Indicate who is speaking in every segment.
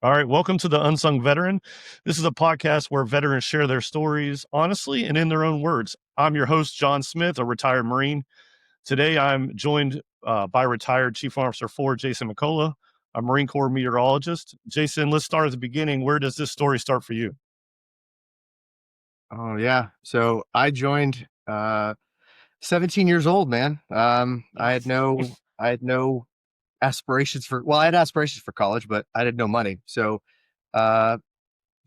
Speaker 1: All right, welcome to the Unsung Veteran. This is a podcast where veterans share their stories honestly and in their own words. I'm your host, John Smith, a retired Marine. Today, I'm joined by retired Chief Warrant Officer 4, Jason Mincolla, a Marine Corps meteorologist. Jason, let's start at the beginning. Where does this story start for you?
Speaker 2: Oh yeah. So I joined 17 years old, man. I had no aspirations I had aspirations for college, but I had no money. So uh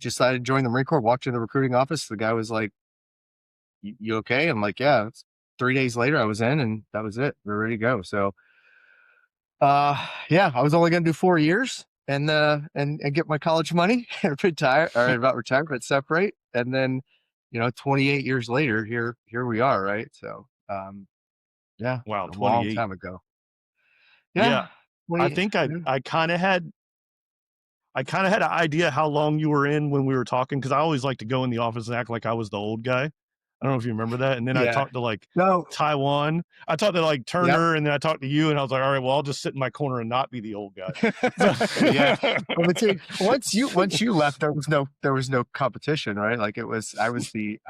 Speaker 2: decided to join the Marine Corps, walked in the recruiting office. The guy was like, you okay? I'm like, yeah. 3 days later I was in and that was it. We're ready to go. So yeah, I was only gonna do 4 years and get my college money and retire or about retirement separate. And then 28 years later, here we are, right? So yeah,
Speaker 1: Wow,
Speaker 2: a long
Speaker 1: 28.
Speaker 2: time ago.
Speaker 1: Yeah,
Speaker 2: Yeah.
Speaker 1: I
Speaker 2: 20,
Speaker 1: think
Speaker 2: yeah.
Speaker 1: I kind of had an idea how long you were in when we were talking, because I always like to go in the office and act like I was the old guy. I don't know if you remember that. And then I
Speaker 2: Yeah.
Speaker 1: talked to like
Speaker 2: No,
Speaker 1: Taiwan. I talked to like
Speaker 2: yep.
Speaker 1: Turner, and then I talked to you, and I was like, all right, well, I'll just sit in my corner and not be the old guy.
Speaker 2: Yeah.
Speaker 1: So,
Speaker 2: Well, but see, once you left, there was no competition, right? Like I was the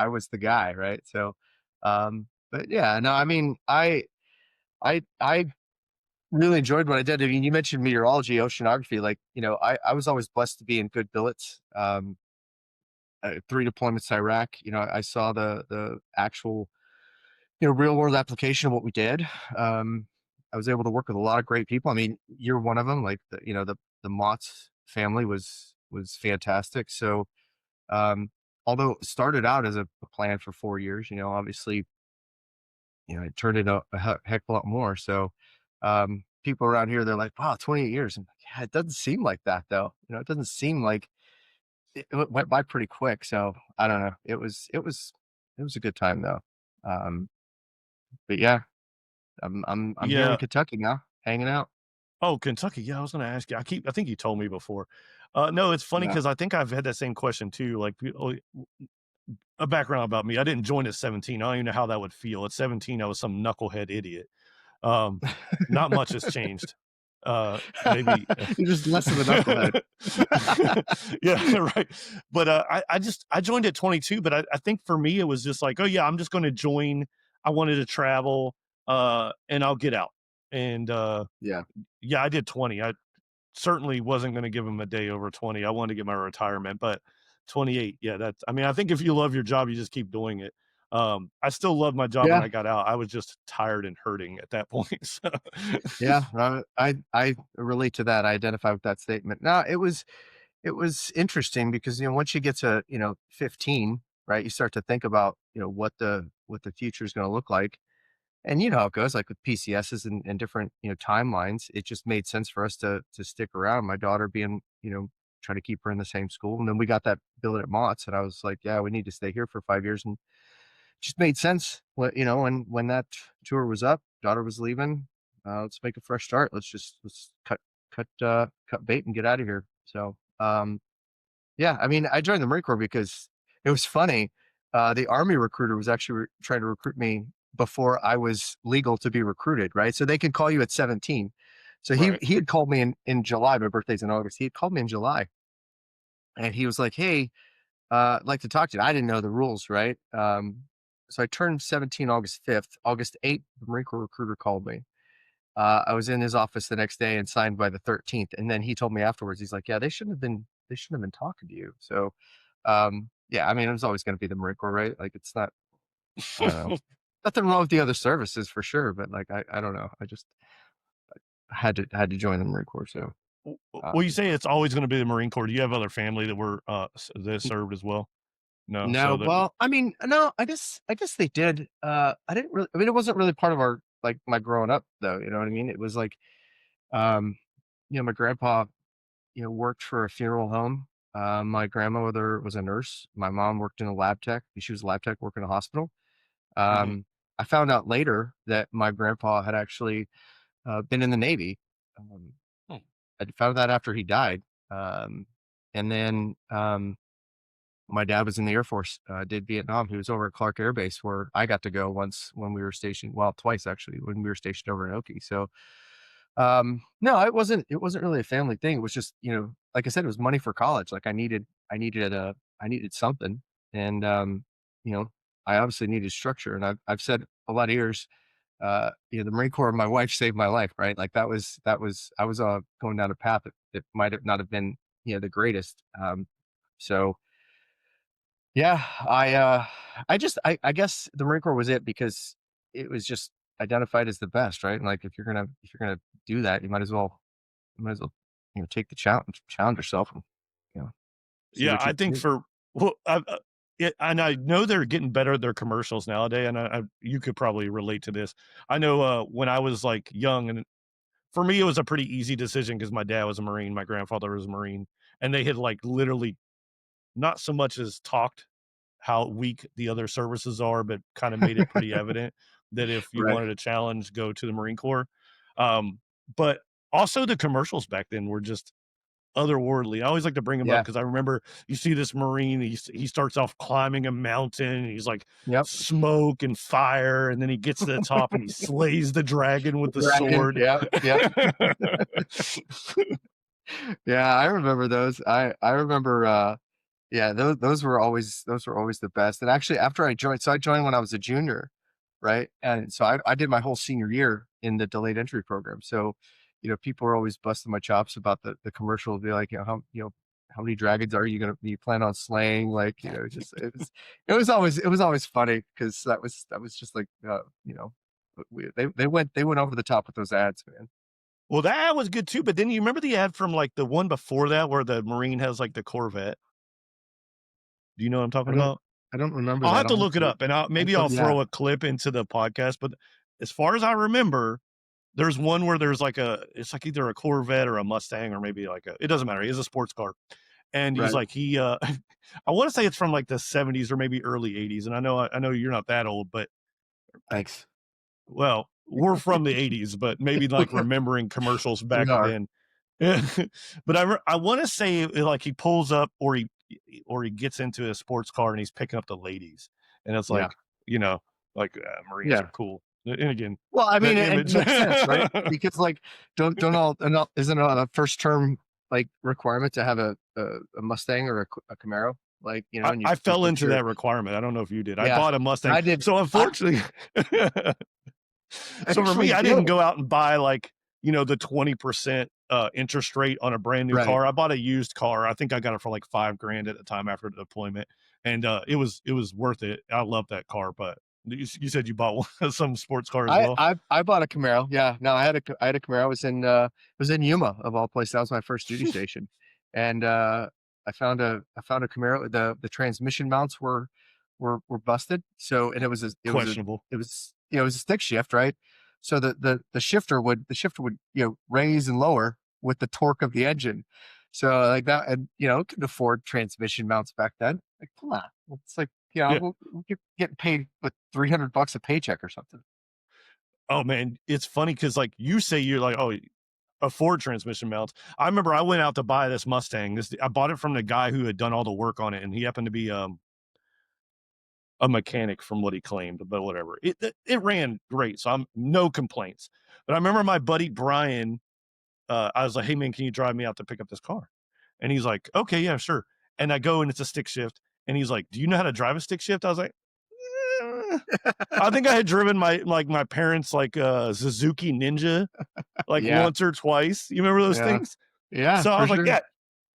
Speaker 2: guy, right? So but yeah, no, I mean, I really enjoyed what I did. I mean, you mentioned meteorology, oceanography. Like, I was always blessed to be in good billets. 3 deployments to Iraq. I saw the actual, real world application of what we did. I was able to work with a lot of great people. I mean, you're one of them. Like the Mott's family was fantastic. So although it started out as a plan for 4 years, obviously, it turned into a heck of a lot more. So people around here, they're like, wow, 28 years. And yeah, it doesn't seem like that though. It doesn't seem like it went by pretty quick. So I don't know. It was a good time though. Um, but yeah, I'm here in
Speaker 1: yeah.
Speaker 2: Kentucky now, hanging out.
Speaker 1: Oh, Kentucky. Yeah, I was going to ask you. I think you told me before. No, it's funny
Speaker 2: Yeah.
Speaker 1: because I think I've had that same question too. Like, a background about me. I didn't join at 17. I don't even know how that would feel. At 17, I was some knucklehead idiot. Um, Not much has changed. Maybe.
Speaker 2: You're just less of a knucklehead.
Speaker 1: Yeah, right. But I joined at 22, but I think for me, it was just like, oh yeah, I'm just going to join. I wanted to travel, and I'll get out. And
Speaker 2: Yeah.
Speaker 1: yeah, I did 20. I certainly wasn't going to give him a day over 20. I wanted to get my retirement, but 28, yeah, that's, I mean, I think if you love your job, you just keep doing it. I still loved my job when
Speaker 2: Yeah.
Speaker 1: I got out. I was just tired and hurting at that point. So.
Speaker 2: Yeah. I relate to that. I identify with that statement. No, it was interesting because once you get to 15, right, you start to think about what the future is going to look like. And you know how it goes, like with PCSs and different, timelines. It just made sense for us to stick around. My daughter being, trying to keep her in the same school. And then we got that billet at Mott's, and I was like, yeah, we need to stay here for 5 years. And it just made sense. When that tour was up, daughter was leaving. Let's make a fresh start. Let's cut bait and get out of here. So yeah, I mean, I joined the Marine Corps because it was funny. The Army recruiter was actually trying to recruit me before I was legal to be recruited, right? So they can call you at 17. So he
Speaker 1: Right.
Speaker 2: he had called me in July. My birthday's in August. He had called me in July, and he was like, "Hey, I'd like to talk to you." I didn't know the rules, right? So I turned 17 August 5th. August 8th, the Marine Corps recruiter called me. I was in his office the next day and signed by the 13th. And then he told me afterwards, he's like, "Yeah, they shouldn't have been talking to you." So, yeah, I mean, it was always going to be the Marine Corps, right? Like, it's not, I don't know, nothing wrong with the other services for sure, but like, I don't know, I just had to join the Marine Corps. So,
Speaker 1: Well, you
Speaker 2: um,
Speaker 1: say it's always going to be the Marine Corps. Do you have other family that were that served as well? No.
Speaker 2: no,
Speaker 1: So that.
Speaker 2: well, I mean, no, I guess they did. I didn't really, I mean, it wasn't really part of our like my growing up though. You know what I mean? It was like, um, my grandpa worked for a funeral home. My grandmother was a nurse. My mom worked in a lab tech. She was a lab tech working in a hospital.
Speaker 1: Mhm.
Speaker 2: I found out later that my grandpa had actually been in the Navy. Um,
Speaker 1: Hmm.
Speaker 2: I found that after he died. Um, and then my dad was in the Air Force, did Vietnam. He was over at Clark Air Base where I got to go once when we were stationed, well, twice actually, when we were stationed over in Oki. So No, it wasn't really a family thing. It was just, like I said, it was money for college. Like I needed something. And, you know, I obviously needed structure. And I've said a lot of years, the Marine Corps, my wife saved my life, right? Like I was, going down a path that might have not have been, the greatest. So yeah, I guess the Marine Corps was it because it was just identified as the best, right? And like if you're gonna do that, you might as well, take the challenge yourself and, you know, see
Speaker 1: Yeah,
Speaker 2: what you
Speaker 1: I
Speaker 2: can
Speaker 1: think
Speaker 2: do.
Speaker 1: for well, yeah, and I know they're getting better at their commercials nowadays, and you could probably relate to this. I know when I was like young, and for me, it was a pretty easy decision because my dad was a Marine, my grandfather was a Marine, and they had like literally not so much as talked how weak the other services are, but kind of made it pretty evident that if you
Speaker 2: Right.
Speaker 1: wanted a challenge, go to the Marine Corps. Um, but also the commercials back then were just otherworldly. I always like to bring him up
Speaker 2: Yeah.
Speaker 1: because I remember you see this Marine, he starts off climbing a mountain, and he's like
Speaker 2: Yep.
Speaker 1: smoke and fire, and then he gets to the top and he slays the dragon with the
Speaker 2: Dragon.
Speaker 1: sword.
Speaker 2: Yep. Yep. Yeah, I remember those. I remember yeah, those were always the best. And actually after I joined when I was a junior, right? And so I did my whole senior year in the delayed entry program. So, people were always busting my chops about the commercial, be like, how many dragons are you gonna you plan on slaying? Like, just it was always funny because that was just like they went over the top with those ads, man.
Speaker 1: Well, that was good too, but then you remember the ad from like the one before that where the Marine has like the Corvette? Do you know what I'm
Speaker 2: I
Speaker 1: talking
Speaker 2: don't
Speaker 1: about?
Speaker 2: I don't remember
Speaker 1: I'll
Speaker 2: that.
Speaker 1: have to look it up, and maybe I'll
Speaker 2: Yeah,
Speaker 1: throw a clip into the podcast, but as far as I remember, there's one where there's like it's like either a Corvette or a Mustang or maybe like it doesn't matter. He has a sports car. And he's
Speaker 2: right.
Speaker 1: like, I want to say it's from like the 70s or maybe early 80s. And I know you're not that old, but
Speaker 2: Thanks.
Speaker 1: well, we're from the 80s, but maybe like remembering commercials
Speaker 2: We
Speaker 1: back
Speaker 2: are.
Speaker 1: then. But I want to say like he pulls up or he gets into a sports car and he's picking up the ladies, and it's
Speaker 2: Yeah.
Speaker 1: like you know like Marines
Speaker 2: Yeah.
Speaker 1: are cool. And again,
Speaker 2: Well, I mean,
Speaker 1: the
Speaker 2: it
Speaker 1: image.
Speaker 2: makes sense, right? Because like, isn't a first term like requirement to have a Mustang or a Camaro? Like, and
Speaker 1: I
Speaker 2: you
Speaker 1: fell
Speaker 2: put
Speaker 1: into
Speaker 2: your
Speaker 1: that requirement. I don't know if you did. I
Speaker 2: yeah.
Speaker 1: bought a Mustang,
Speaker 2: I did.
Speaker 1: so
Speaker 2: I
Speaker 1: unfortunately, so for me,
Speaker 2: actually
Speaker 1: I didn't
Speaker 2: do.
Speaker 1: go out and buy like the 20% interest rate on a brand new
Speaker 2: Right.
Speaker 1: car. I bought a used car. I think I got it for like 5 grand at the time after the deployment, and it was worth it. I love that car. But you said you bought some sports car as well.
Speaker 2: I bought a Camaro. Yeah. No, I had a Camaro. I was in Yuma of all places. That was my first duty station. And I found a Camaro. The transmission mounts were busted. So and
Speaker 1: Questionable.
Speaker 2: it was a stick shift, right? So the shifter would, raise and lower with the torque of the engine. So like that, and couldn't afford transmission mounts back then. Like, come on. It's like,
Speaker 1: Yeah.
Speaker 2: we're getting paid with $300 a paycheck or something.
Speaker 1: Oh man, it's funny because like you say you're like a Ford transmission mounts. I remember I went out to buy this Mustang. I bought it from the guy who had done all the work on it, and he happened to be a mechanic from what he claimed, but whatever. It ran great, so I'm no complaints. But I remember my buddy Brian. I was like, "Hey man, can you drive me out to pick up this car?" And he's like, "Okay, yeah, sure." And I go and it's a stick shift, and he's like, "Do you know how to drive a stick shift?" I was like, "Eh." I think I had driven my parents like Suzuki Ninja like
Speaker 2: Yeah.
Speaker 1: once or twice. You remember those
Speaker 2: Yeah.
Speaker 1: things?
Speaker 2: Yeah,
Speaker 1: So I
Speaker 2: for
Speaker 1: was like,
Speaker 2: sure.
Speaker 1: yeah.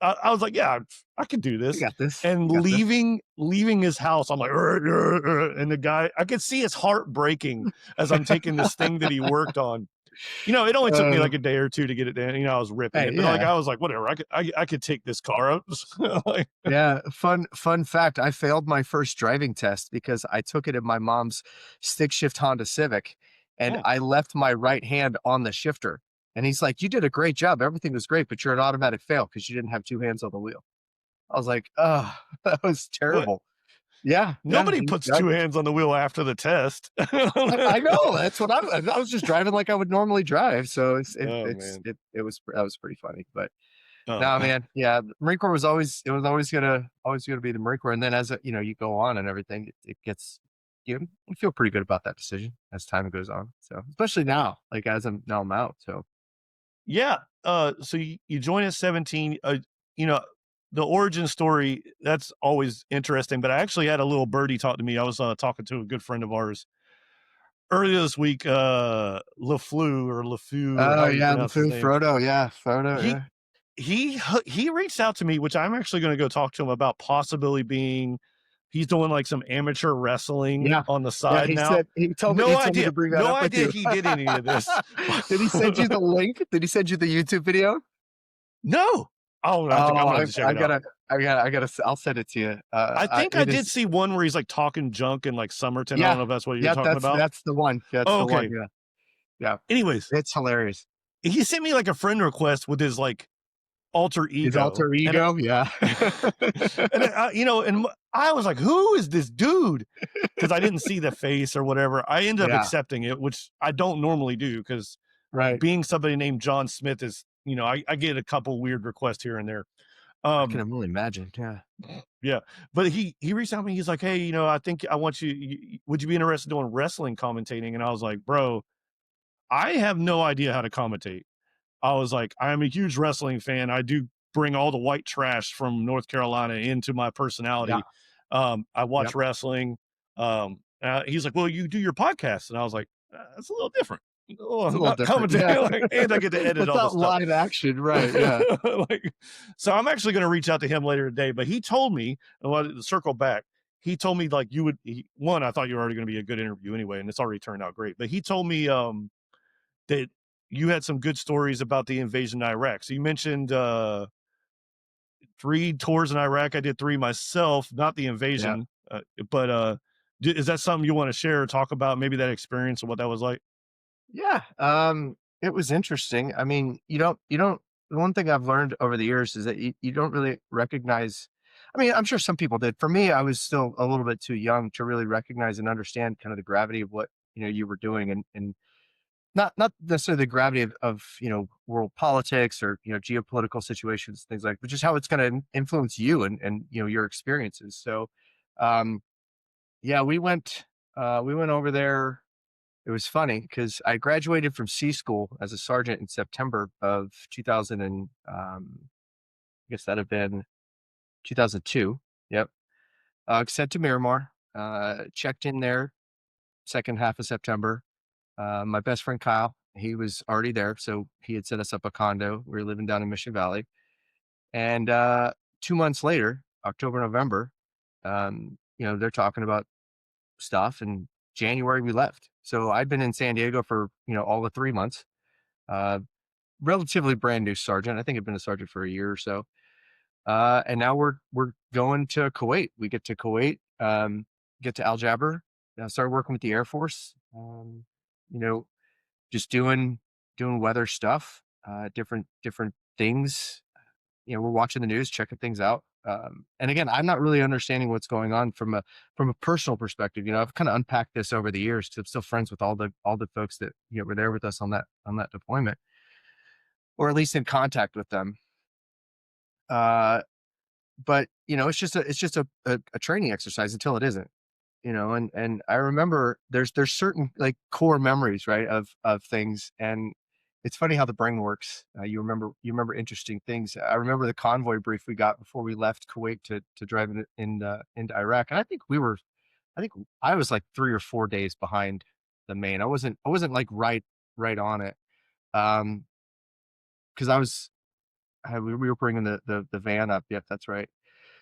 Speaker 1: I was like, yeah, I could do
Speaker 2: I
Speaker 1: this.
Speaker 2: got this.
Speaker 1: And
Speaker 2: I got this.
Speaker 1: leaving his house, I'm like, and the guy, I could see his heart breaking as I'm taking this thing that he worked on. It only took me
Speaker 2: Uh,
Speaker 1: like a day or two to get it down. I was ripping
Speaker 2: hey,
Speaker 1: it, but like
Speaker 2: yeah.
Speaker 1: I was like, whatever, I could take this car up. Like,
Speaker 2: Yeah, fun fact, I failed my first driving test because I took it in my mom's stick shift Honda Civic, and
Speaker 1: oh,
Speaker 2: I left my right hand on the shifter, and he's like, "You did a great job, everything was great, but you're an automatic fail because you didn't have 2 hands on the wheel." I was like, "Oh, that was
Speaker 1: what?
Speaker 2: terrible." Yeah, yeah,
Speaker 1: Nobody puts two hands on the wheel after the test.
Speaker 2: I know, that's what I was just driving like I would normally drive, so
Speaker 1: Oh man.
Speaker 2: it was that was pretty funny, but
Speaker 1: Oh,
Speaker 2: no, man. Yeah, the Marine Corps was always gonna be the Marine Corps, and then as you go on and everything, it gets you feel pretty good about that decision as time goes on. So especially now, like as I'm out. So
Speaker 1: Yeah. So you join at 17. You know, the origin story, that's always interesting. But I actually had a little birdie talk to me. I was talking to a good friend of ours earlier this week, LeFou or
Speaker 2: Oh
Speaker 1: however you
Speaker 2: yeah,
Speaker 1: pronounce his
Speaker 2: LeFou,
Speaker 1: name.
Speaker 2: Frodo, yeah, Frodo,
Speaker 1: He
Speaker 2: yeah.
Speaker 1: he reached out to me, which I'm actually going to go talk to him about possibly being. He's doing like some amateur wrestling
Speaker 2: Yeah.
Speaker 1: on the
Speaker 2: Yeah,
Speaker 1: side now.
Speaker 2: he told me to bring that
Speaker 1: No
Speaker 2: up with
Speaker 1: idea
Speaker 2: you.
Speaker 1: he did any of this.
Speaker 2: Did he send you the link? Did he send you the YouTube video?
Speaker 1: No. Oh, I think I'm
Speaker 2: Oh,
Speaker 1: gonna have to check it out.
Speaker 2: I gotta, I'll send it to you.
Speaker 1: I think I
Speaker 2: It
Speaker 1: did
Speaker 2: is,
Speaker 1: see one where he's like talking junk in like Somerton. I don't
Speaker 2: yeah,
Speaker 1: know if that's what you're
Speaker 2: yeah,
Speaker 1: talking about.
Speaker 2: that's the one. That's
Speaker 1: Oh,
Speaker 2: the one.
Speaker 1: okay.
Speaker 2: Yeah, yeah.
Speaker 1: Anyways,
Speaker 2: It's hilarious.
Speaker 1: he sent me like a friend request with his like alter
Speaker 2: His
Speaker 1: ego,
Speaker 2: alter
Speaker 1: and
Speaker 2: ego, yeah.
Speaker 1: and I was like, who is this dude? Because I didn't see the face or whatever. I ended up
Speaker 2: Yeah,
Speaker 1: accepting it, which I don't normally do because
Speaker 2: right.
Speaker 1: being somebody named John Smith is, I get a couple weird requests here and there.
Speaker 2: I can
Speaker 1: Um,
Speaker 2: only imagine. Yeah,
Speaker 1: yeah, but he reached out to me. He's like, hey, I think I want would you be interested in doing wrestling commentating? And I was like, bro, I have no idea how to commentate. I was like, I'm a huge wrestling fan. I do bring all the white trash from North Carolina into my
Speaker 2: yeah,
Speaker 1: personality. I watch
Speaker 2: yep.
Speaker 1: wrestling. He's like, well, you do your podcast. And I was like, that's a little different. Oh,
Speaker 2: It's a
Speaker 1: I'm
Speaker 2: little
Speaker 1: not
Speaker 2: different. Yeah,
Speaker 1: commentating, like, and I get to edit
Speaker 2: it's
Speaker 1: all the
Speaker 2: not
Speaker 1: stuff.
Speaker 2: live action, right? Yeah,
Speaker 1: Like, so I'm actually going to reach out to him later today. But he told me, and well, to circle back, he told me like one, I thought you were already going to be a good interview anyway, and it's already turned out great. But he told me that you had some good stories about the invasion of Iraq. So you mentioned 3 tours in Iraq. I did 3 myself, not the
Speaker 2: yeah.
Speaker 1: invasion, but is that something you want to share or talk about? Maybe that experience and what that was like.
Speaker 2: Yeah, it was interesting. I mean, you don't the one thing I've learned over the years is that you don't really recognize. I mean, I'm sure some people did. For me, I was still a little bit too young to really recognize and understand kind of the gravity of what, you were doing, and not necessarily the gravity of, world politics or, geopolitical situations, things like, but just how it's going to influence you and, your experiences. So, um, yeah, we went over there. It was funny because I graduated from C school as a sergeant in September of 2000 and, I guess that'd have been 2002. Yep. Sent to Miramar, checked in there second half of September. My best friend Kyle, he was already there, so he had set us up a condo. We were living down in Mission Valley, and 2 months later, October, November, they're talking about stuff. And January we left. So I'd been in San Diego for all the 3 months. Uh, Relatively brand new sergeant. I think I've been a sergeant for a year or so. And now we're going to Kuwait. We get to Kuwait, get to Al Jaber. Started working with the Air Force. You know, just doing weather stuff, different things. We're watching the news, checking things out. And again, I'm not really understanding what's going on from a personal perspective. I've kind of unpacked this over the years because I'm still friends with all the folks that were there with us on that deployment, or at least in contact with them. Uh, but it's just a training exercise until it isn't. And I remember there's certain like core memories, right, of things. And it's funny how the brain works. You remember interesting things. I remember the convoy brief we got before we left Kuwait to drive into Iraq. And I think I was like 3 or 4 days behind the main. I wasn't like right on it. Because we were bringing the van up. Yep, that's right.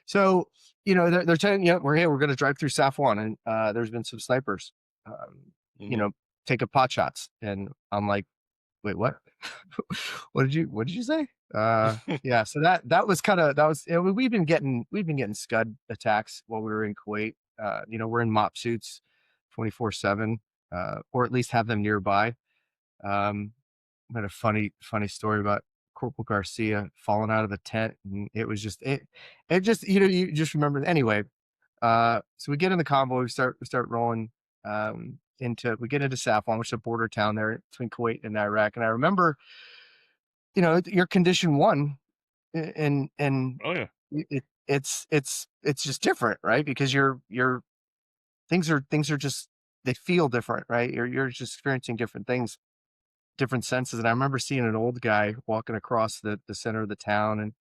Speaker 2: So, they're telling you, we're going to drive through Safwan, and there's been some snipers, um, you
Speaker 1: Mhm.
Speaker 2: know, taking pot shots. And I'm like, wait, what? What did you say? Yeah. So that was, we've been getting Scud attacks while we were in Kuwait. We're in mop suits 24/7, or at least have them nearby. Um, I had a funny story about Corporal Garcia falling out of the tent, and it was just it just you just remember anyway. So we get in the convoy, we start rolling into we get into Safwan, which is a border town there between Kuwait and Iraq. And I remember, your condition one, and
Speaker 1: Oh yeah.
Speaker 2: it's just different, right? Because you're things are just they feel different, right? You're just experiencing different things. different senses. And I remember seeing an old guy walking across the center of the town, and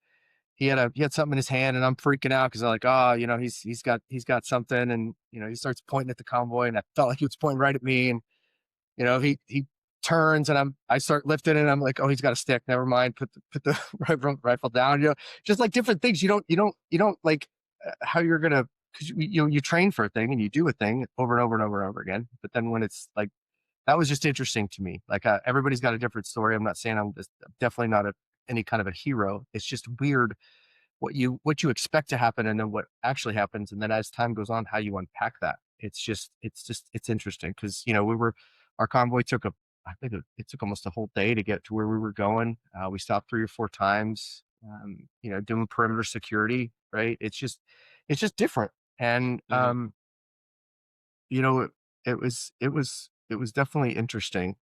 Speaker 2: he had something in his hand, and I'm freaking out because I'm like, oh, he's got something, and he starts pointing at the convoy, and I felt like he was pointing right at me, and he turns, and I start lifting, and I'm like, oh, he's got a stick. Never mind. Put the rifle down. Just like different things. You don't like how you're gonna, because you train for a thing and you do a thing over and over and over and over again. But then when it's like, that was just interesting to me. Like, everybody's got a different story. I'm not saying I'm definitely not any kind of a hero. It's just weird what you expect to happen, and then what actually happens, and then as time goes on, how you unpack that. It's interesting because our convoy took I think it took almost a whole day to get to where we were going. We stopped 3 or 4 times, doing perimeter security, right? It's just different. And
Speaker 1: Mhm.
Speaker 2: you know it was definitely interesting.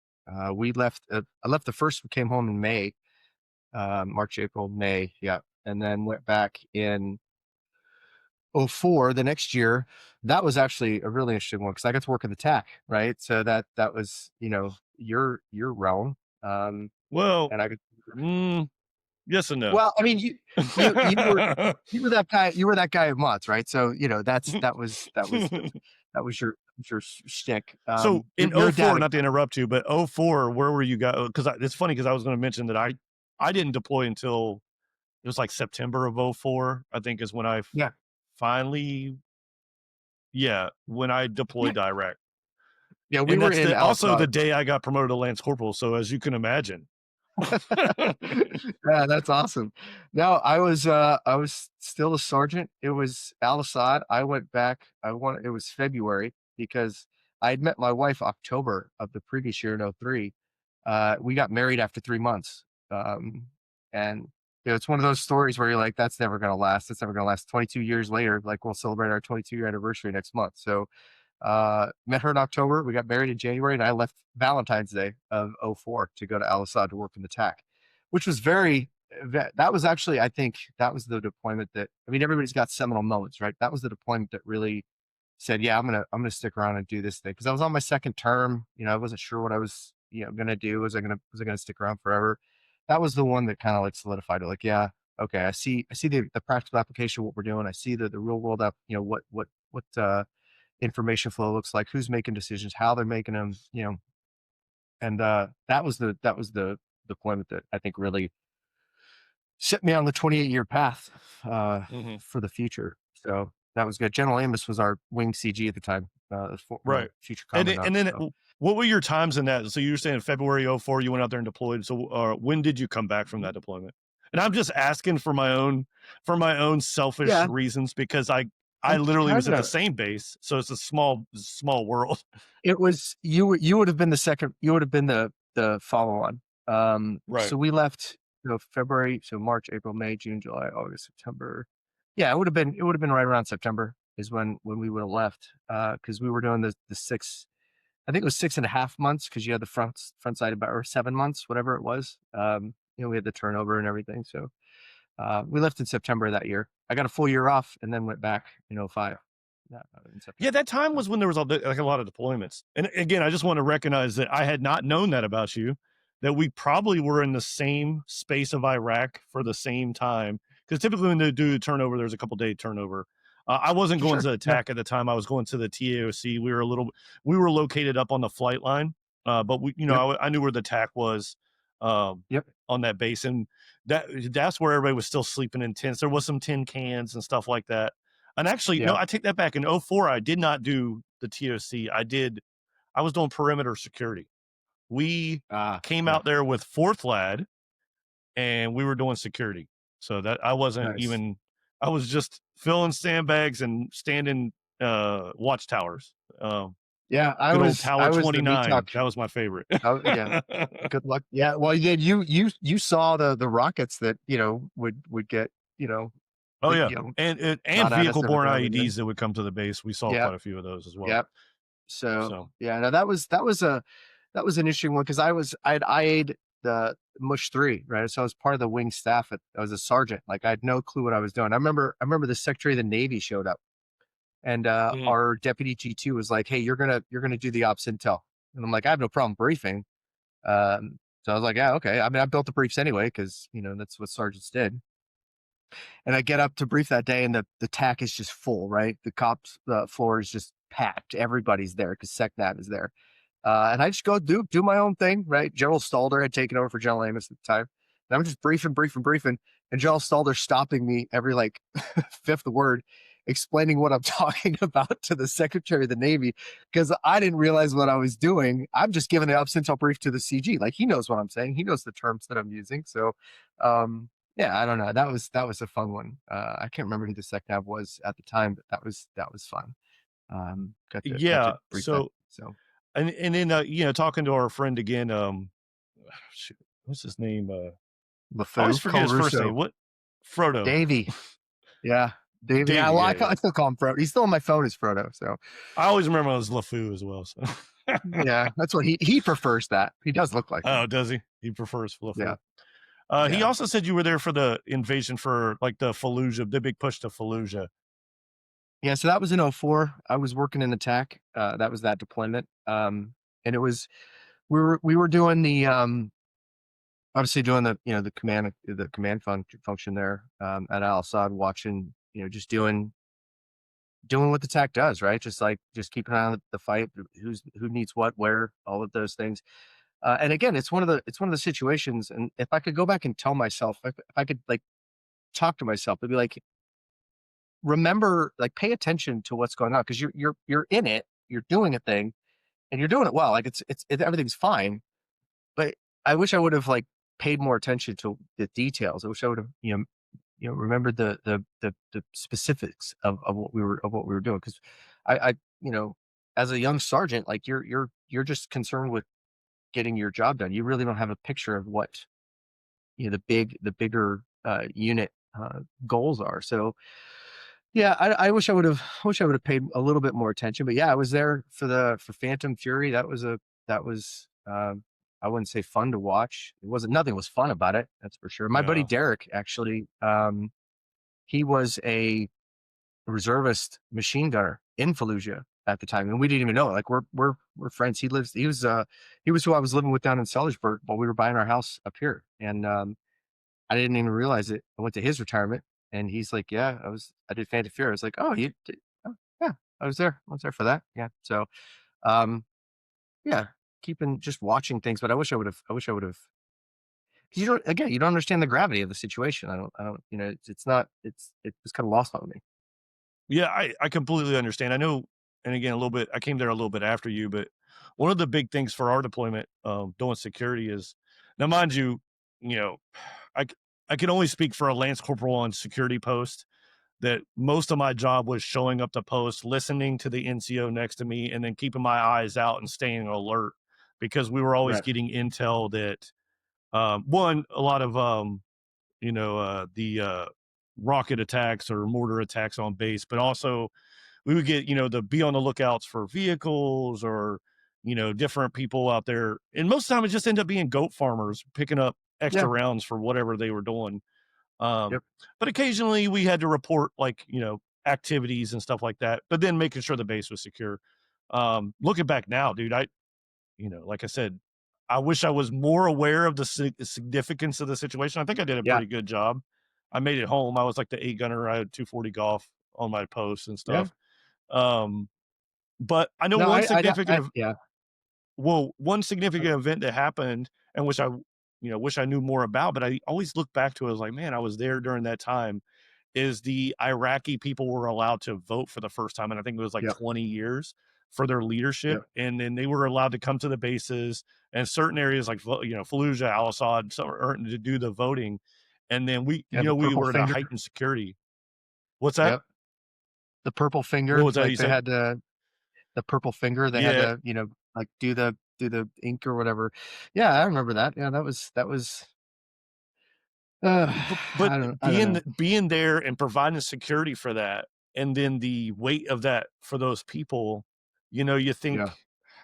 Speaker 2: We left I left the first, we came home in May, March, April, May, yeah, and then went back in '04, the next year. That was actually a really interesting one because I got to work in the TACC, right? So that was, your realm. Um,
Speaker 1: Well,
Speaker 2: and I could,
Speaker 1: mm, yes and no.
Speaker 2: well, I mean, you were that guy, of Mott's, right? So, that was your shtick.
Speaker 1: So in
Speaker 2: You're a
Speaker 1: '04,
Speaker 2: data
Speaker 1: not to
Speaker 2: guy.
Speaker 1: interrupt you, but '04, where were you guys? Because it's funny because I was going to mention that I didn't deploy until it was like September of '04. I think is when I
Speaker 2: Yeah.
Speaker 1: finally, yeah, when I deployed
Speaker 2: Yeah.
Speaker 1: to Iraq,
Speaker 2: Yeah. We
Speaker 1: and
Speaker 2: were
Speaker 1: that's
Speaker 2: in
Speaker 1: also the
Speaker 2: Al-Asad.
Speaker 1: day I got promoted to lance corporal. So as you can imagine,
Speaker 2: Yeah, that's awesome. No, I was still a sergeant. It was Al-Asad. I went back. It was February because I had met my wife October of the previous year in '03. We got married after 3 months. And it's one of those stories where you're like, that's never gonna last. That's never gonna last. 22 years later, like, we'll celebrate our 22-year anniversary next month. So met her in October. We got married in January, and I left Valentine's Day of '04 to go to Al-Asad to work in the TAC, which was that was actually, I think that was the deployment that, I mean, everybody's got seminal moments, right? That was the deployment that really said, yeah, I'm gonna stick around and do this thing. Cause I was on my second term, I wasn't sure what I was, gonna do. Was I gonna stick around forever? That was the one that kind of like solidified it. Like, yeah, okay, I see the practical application of what we're doing. I see the real world up, what information flow looks like, who's making decisions, how they're making them, and that was the deployment that I think really set me on the 28-year path
Speaker 1: Mhm.
Speaker 2: for the future. So that was good. General Amos was our wing CG at the time,
Speaker 1: Right.
Speaker 2: future
Speaker 1: And
Speaker 2: commandant.
Speaker 1: then
Speaker 2: So
Speaker 1: what were your times in that? So you were saying February '04, you went out there and deployed. So when did you come back from that deployment? And I'm just asking for my own selfish
Speaker 2: yeah,
Speaker 1: reasons because I
Speaker 2: that's
Speaker 1: literally was
Speaker 2: kind
Speaker 1: at the
Speaker 2: of,
Speaker 1: same base, so it's a small world.
Speaker 2: it was, you would have been the second, you would have been the follow on.
Speaker 1: Right.
Speaker 2: So we left, February, so March, April, May, June, July, August, September. Yeah, it would have been right around September is when we would have left. Because we were doing the 6, I think it was 6.5 months, because you had the front side about, or 7 months, whatever it was. We had the turnover and everything. So we left in September of that year. I got a full year off and then went back in '05. In
Speaker 1: Yeah,
Speaker 2: September.
Speaker 1: that time
Speaker 2: So
Speaker 1: was when there was like a lot of deployments. And again, I just want to recognize that I had not known that about you, that we probably were in the same space of Iraq for the same time. Because typically when they do turnover, there's a couple day turnover. I wasn't
Speaker 2: for
Speaker 1: going
Speaker 2: sure.
Speaker 1: to
Speaker 2: Yeah.
Speaker 1: attack at the time. I was going to the TAOC. We were located up on the flight line, but
Speaker 2: Yep.
Speaker 1: I knew where the TAC was um,
Speaker 2: Yep.
Speaker 1: on that base, and that's where everybody was still sleeping in tents. There was some tin cans and stuff like that. And actually, no,
Speaker 2: Yeah.
Speaker 1: I take that back. In '04, I did not do the TOC. I was doing perimeter security. We came
Speaker 2: Yeah.
Speaker 1: out there with fourth lad and we were doing security. So that I wasn't
Speaker 2: Nice.
Speaker 1: even, I was just filling sandbags and standing watchtowers.
Speaker 2: Yeah, I
Speaker 1: Good old
Speaker 2: was
Speaker 1: Tower
Speaker 2: I was the
Speaker 1: 29.
Speaker 2: METOC.
Speaker 1: That was my favorite.
Speaker 2: Oh, yeah. Good luck. Yeah, well, you saw the rockets that, would get,
Speaker 1: Oh, yeah. And
Speaker 2: shot at us
Speaker 1: vehicle
Speaker 2: every
Speaker 1: borne
Speaker 2: now and again.
Speaker 1: IEDs that would come to the base. We saw
Speaker 2: Yeah.
Speaker 1: quite a few of those as well.
Speaker 2: Yep. So,
Speaker 1: So,
Speaker 2: yeah, no, that was an interesting one because I'd IA'd the Mush 3, right? So I was part of the wing staff. I was a sergeant. Like, I had no clue what I was doing. I remember the Secretary of the Navy showed up, and
Speaker 1: mhm.
Speaker 2: our deputy G2 was like, "Hey, you're gonna do the ops intel," and I'm like, "I have no problem briefing." So I was like, yeah, okay. I mean, I built the briefs anyway because that's what sergeants did. And I get up to brief that day, and the TAC is just full, right? The cops floor is just packed. Everybody's there because SecNav is there. And I just go do my own thing, right? General Stalder had taken over for General Amos at the time. And I'm just briefing. And General Stalder stopping me every like fifth word, explaining what I'm talking about to the Secretary of the Navy, because I didn't realize what I was doing. I'm just giving an up brief to the CG. Like, he knows what I'm saying. He knows the terms that I'm using. So, yeah, I don't know. That was a fun one. I can't remember who the SecNav was at the time, but that was fun. Got to
Speaker 1: Yeah.
Speaker 2: brief that.
Speaker 1: So
Speaker 2: So
Speaker 1: and then talking to our friend again, shoot, what's his name? I always
Speaker 2: LeFou,
Speaker 1: forget his first
Speaker 2: Colarusso,
Speaker 1: name. What? Frodo.
Speaker 2: Davey. Yeah, Davey. Yeah,
Speaker 1: Davy.
Speaker 2: well,
Speaker 1: Yeah, yeah.
Speaker 2: I still call him Frodo. He's still on my phone as Frodo. So
Speaker 1: I always remember it was LeFou as well. So.
Speaker 2: yeah, that's what he prefers. That he does look like him.
Speaker 1: Oh, does he? He prefers
Speaker 2: Yeah,
Speaker 1: LeFou. He
Speaker 2: yeah,
Speaker 1: also said you were there for the invasion for like the Fallujah, the big push to Fallujah.
Speaker 2: yeah. So that was in '04. I was working in attack. That was that deployment. And it was we were doing the obviously doing the command function there at Al-Asad, watching just doing what the TAC does, right? Just keeping an eye on the fight, who needs what, where, all of those things. And again, it's one of the situations. And if I could go back and tell myself, if I could like talk to myself, it'd be like, remember, like, pay attention to what's going on, because you're in it, you're doing a thing, and you're doing it well. Like, everything's fine. But I wish I would have like paid more attention to the details. I wish I would have remembered the specifics of what we were doing, because I as a young sergeant, like, you're just concerned with getting your job done. You really don't have a picture of what the bigger unit goals are. So yeah, I wish I would have paid a little bit more attention. But yeah, I was there for Phantom Fury. That was I wouldn't say fun to watch. Nothing was fun about it, that's for sure. My buddy
Speaker 1: Yeah.
Speaker 2: Derek, actually, he was a reservist machine gunner in Fallujah at the time, and we didn't even know it. Like, we're friends. He was who I was living with down in Sellersburg while we were buying our house up here, and I didn't even realize it. I went to his retirement, and he's like, "Yeah, I did Phantom Fury." I was like, "Oh, you did? Oh, yeah, I was there. I was there for that." Yeah. So, um, yeah, keeping just watching things, but I wish I would have. 'Cause you don't understand the gravity of the situation. I don't. It was kind of lost on me.
Speaker 1: Yeah, I completely understand. I know, and again, a little bit. I came there a little bit after you, but one of the big things for our deployment, doing security is now, mind you, you know, I c- I can only speak for a lance corporal on security post. That most of my job was showing up to post, listening to the NCO next to me, and then keeping my eyes out and staying alert, because we were always
Speaker 2: Right.
Speaker 1: getting intel that one, a lot of the rocket attacks or mortar attacks on base, but also we would get, to be on the lookouts for vehicles or, different people out there. And most of the time it just ended up being goat farmers picking up
Speaker 2: Yeah.
Speaker 1: extra rounds for whatever they were doing. Um,
Speaker 2: Yep.
Speaker 1: but occasionally we had to report like, activities and stuff like that, but then making sure the base was secure. Looking back now, dude, like I said, I wish I was more aware of the significance of the situation. I think I did a
Speaker 2: Yeah.
Speaker 1: pretty good job. I made it home. I was like the 8 gunner. I had 240 golf on my posts and
Speaker 2: Yeah.
Speaker 1: stuff. Um, but I know
Speaker 2: No,
Speaker 1: one
Speaker 2: I
Speaker 1: significant
Speaker 2: yeah.
Speaker 1: one significant event that happened, and which I knew more about, but I always look back to it as like, man, I was there during that time. Is the Iraqi people were allowed to vote for the first time, and I think it was like
Speaker 2: Yep.
Speaker 1: 20 years for their leadership,
Speaker 2: Yep.
Speaker 1: and then they were allowed to come to the bases and certain areas like Fallujah, Al-Asad, to do the voting, and then
Speaker 2: Yeah. The
Speaker 1: we
Speaker 2: purple
Speaker 1: were at a
Speaker 2: finger.
Speaker 1: heightened security. What's that?
Speaker 2: Yep. The purple
Speaker 1: What
Speaker 2: finger.
Speaker 1: was that
Speaker 2: Like,
Speaker 1: you
Speaker 2: they
Speaker 1: said?
Speaker 2: had the purple finger. They had
Speaker 1: Yeah,
Speaker 2: to, like, do the ink or whatever. Yeah, I remember that. Yeah, that was.
Speaker 1: but
Speaker 2: I don't know.
Speaker 1: being there and providing security for that, and then the weight of that for those people, you think,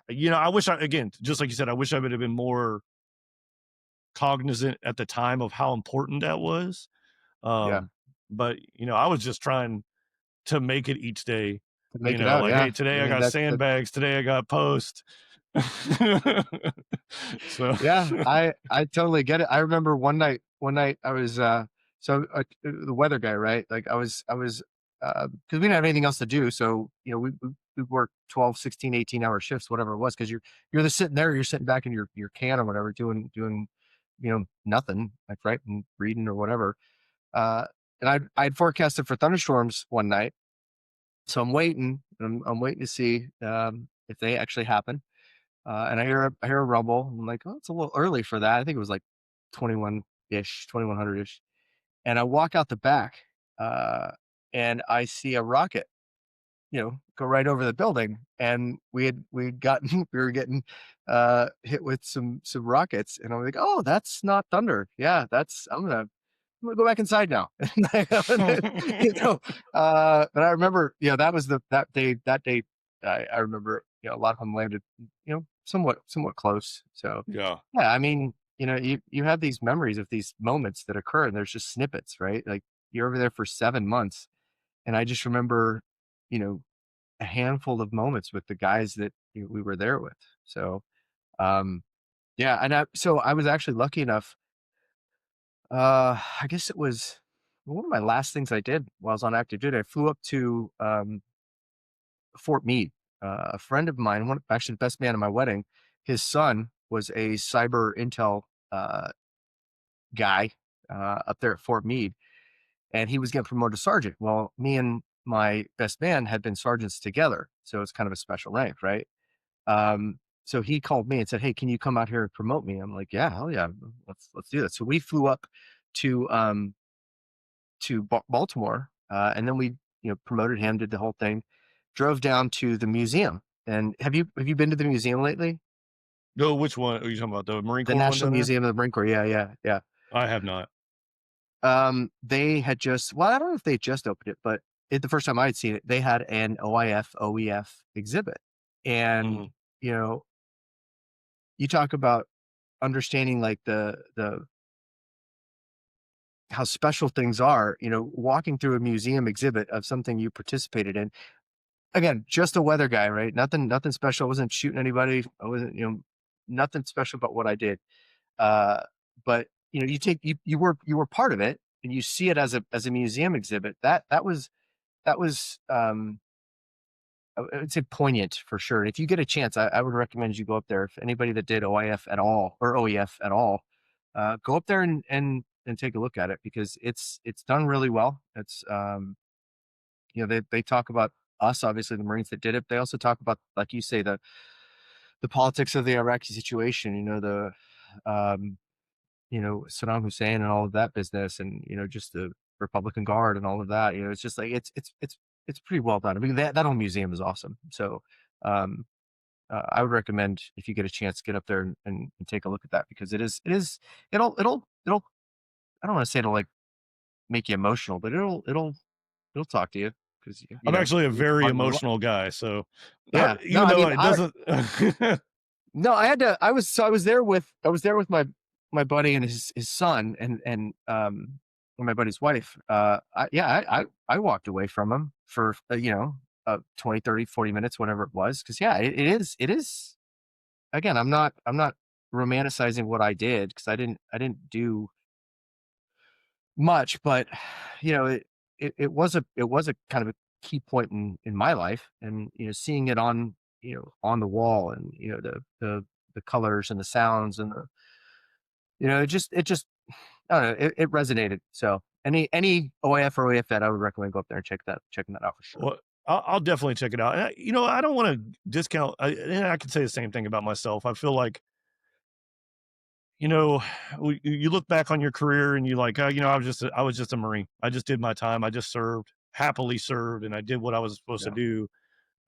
Speaker 2: Yeah.
Speaker 1: I wish again, just like you said, I wish I would have been more cognizant at the time of how important that was.
Speaker 2: Yeah.
Speaker 1: But I was just trying to make it each day.
Speaker 2: To make it out.
Speaker 1: Like,
Speaker 2: Yeah.
Speaker 1: hey, today
Speaker 2: I
Speaker 1: I
Speaker 2: mean,
Speaker 1: got
Speaker 2: that's
Speaker 1: sandbags, today I got post. So
Speaker 2: Yeah, I totally get it. I remember one night I was the weather guy, right? Like I was because we didn't have anything else to do. So, we worked 12, 16, 18-hour shifts, whatever it was, because you're just sitting there, you're sitting back in your can or whatever, doing nothing, like, right, and reading or whatever. Uh and I'd forecasted for thunderstorms one night. So I'm waiting. I'm waiting to see if they actually happen. And I hear a rumble. I'm like, oh, it's a little early for that. I think it was like 21-ish, 2100-ish. And I walk out the back, uh, and I see a rocket, go right over the building. And we'd gotten we were getting hit with some rockets. And I'm like, oh, that's not thunder. Yeah, I'm gonna go back inside now. you know, but I remember, that was that day. I remember, a lot of them landed, somewhat close. So,
Speaker 1: yeah.
Speaker 2: yeah, I mean, you have these memories of these moments that occur, and there's just snippets, right? Like, you're over there for 7 months, and I just remember, you know, a handful of moments with the guys that we were there with. So, um, yeah, and so I was actually lucky enough. I guess it was one of my last things I did while I was on active duty. I flew up to Fort Meade. A friend of mine, actually the best man at my wedding, his son was a cyber intel guy up there at Fort Meade, and he was getting promoted to sergeant. Well, me and my best man had been sergeants together, so it's kind of a special rank, right? So he called me and said, "Hey, can you come out here and promote me?" I'm like, "Yeah, hell yeah, let's do that." So we flew up to Baltimore, and then we promoted him, did the whole thing, drove down to the museum. And have you been to the museum lately?
Speaker 1: No, which one are you talking about? The Marine
Speaker 2: The
Speaker 1: Corps one
Speaker 2: National
Speaker 1: down there?
Speaker 2: Museum of the Marine Corps. Yeah, yeah, yeah.
Speaker 1: I have not.
Speaker 2: They had just, well, I don't know if they just opened it, but the first time I had seen it, they had an OEF exhibit. And
Speaker 1: Mhm.
Speaker 2: you know, you talk about understanding, like, the how special things are. Walking through a museum exhibit of something you participated in. Again, just a weather guy, right? Nothing special. I wasn't shooting anybody. I wasn't, nothing special about what I did. Uh, but you were part of it, and you see it as a museum exhibit. That was I would say poignant for sure. If you get a chance, I would recommend you go up there. If anybody that did OIF at all or OEF at all, go up there and take a look at it, because it's done really well. It's they talk about us, obviously the Marines that did it. They also talk about, like you say, the politics of the Iraqi situation. Um, Saddam Hussein and all of that business, and just the Republican Guard and all of that. It's just like it's pretty well done. I mean, that whole museum is awesome. So, um, I would recommend, if you get a chance, get up there and take a look at that, because it'll I don't want to say it'll, like, make you emotional, but it'll talk to you, because
Speaker 1: I'm actually a
Speaker 2: it's
Speaker 1: very
Speaker 2: part of your life.
Speaker 1: emotional guy, so
Speaker 2: Yeah. No,
Speaker 1: even
Speaker 2: I
Speaker 1: though
Speaker 2: mean,
Speaker 1: it doesn't
Speaker 2: no, I was there with my buddy and his son, and my buddy's wife. I walked away from him for 20, 30, 40 minutes, whatever it was, because, yeah, it is. Again, I'm not romanticizing what I did, because I didn't do much, but it was a kind of a key point in my life. And seeing it on the wall, and the colors and the sounds, and it just I don't know, it resonated. So any OIF or OEF vet, I would recommend go up there and checking that out for sure.
Speaker 1: well, I'll definitely check it out. And I don't want to discount. And I could say the same thing about myself. I feel like you know, you look back on your career and you like, I was just a Marine. I just did my time. I just served, happily served, and I did what I was supposed to
Speaker 2: Yeah.
Speaker 1: do.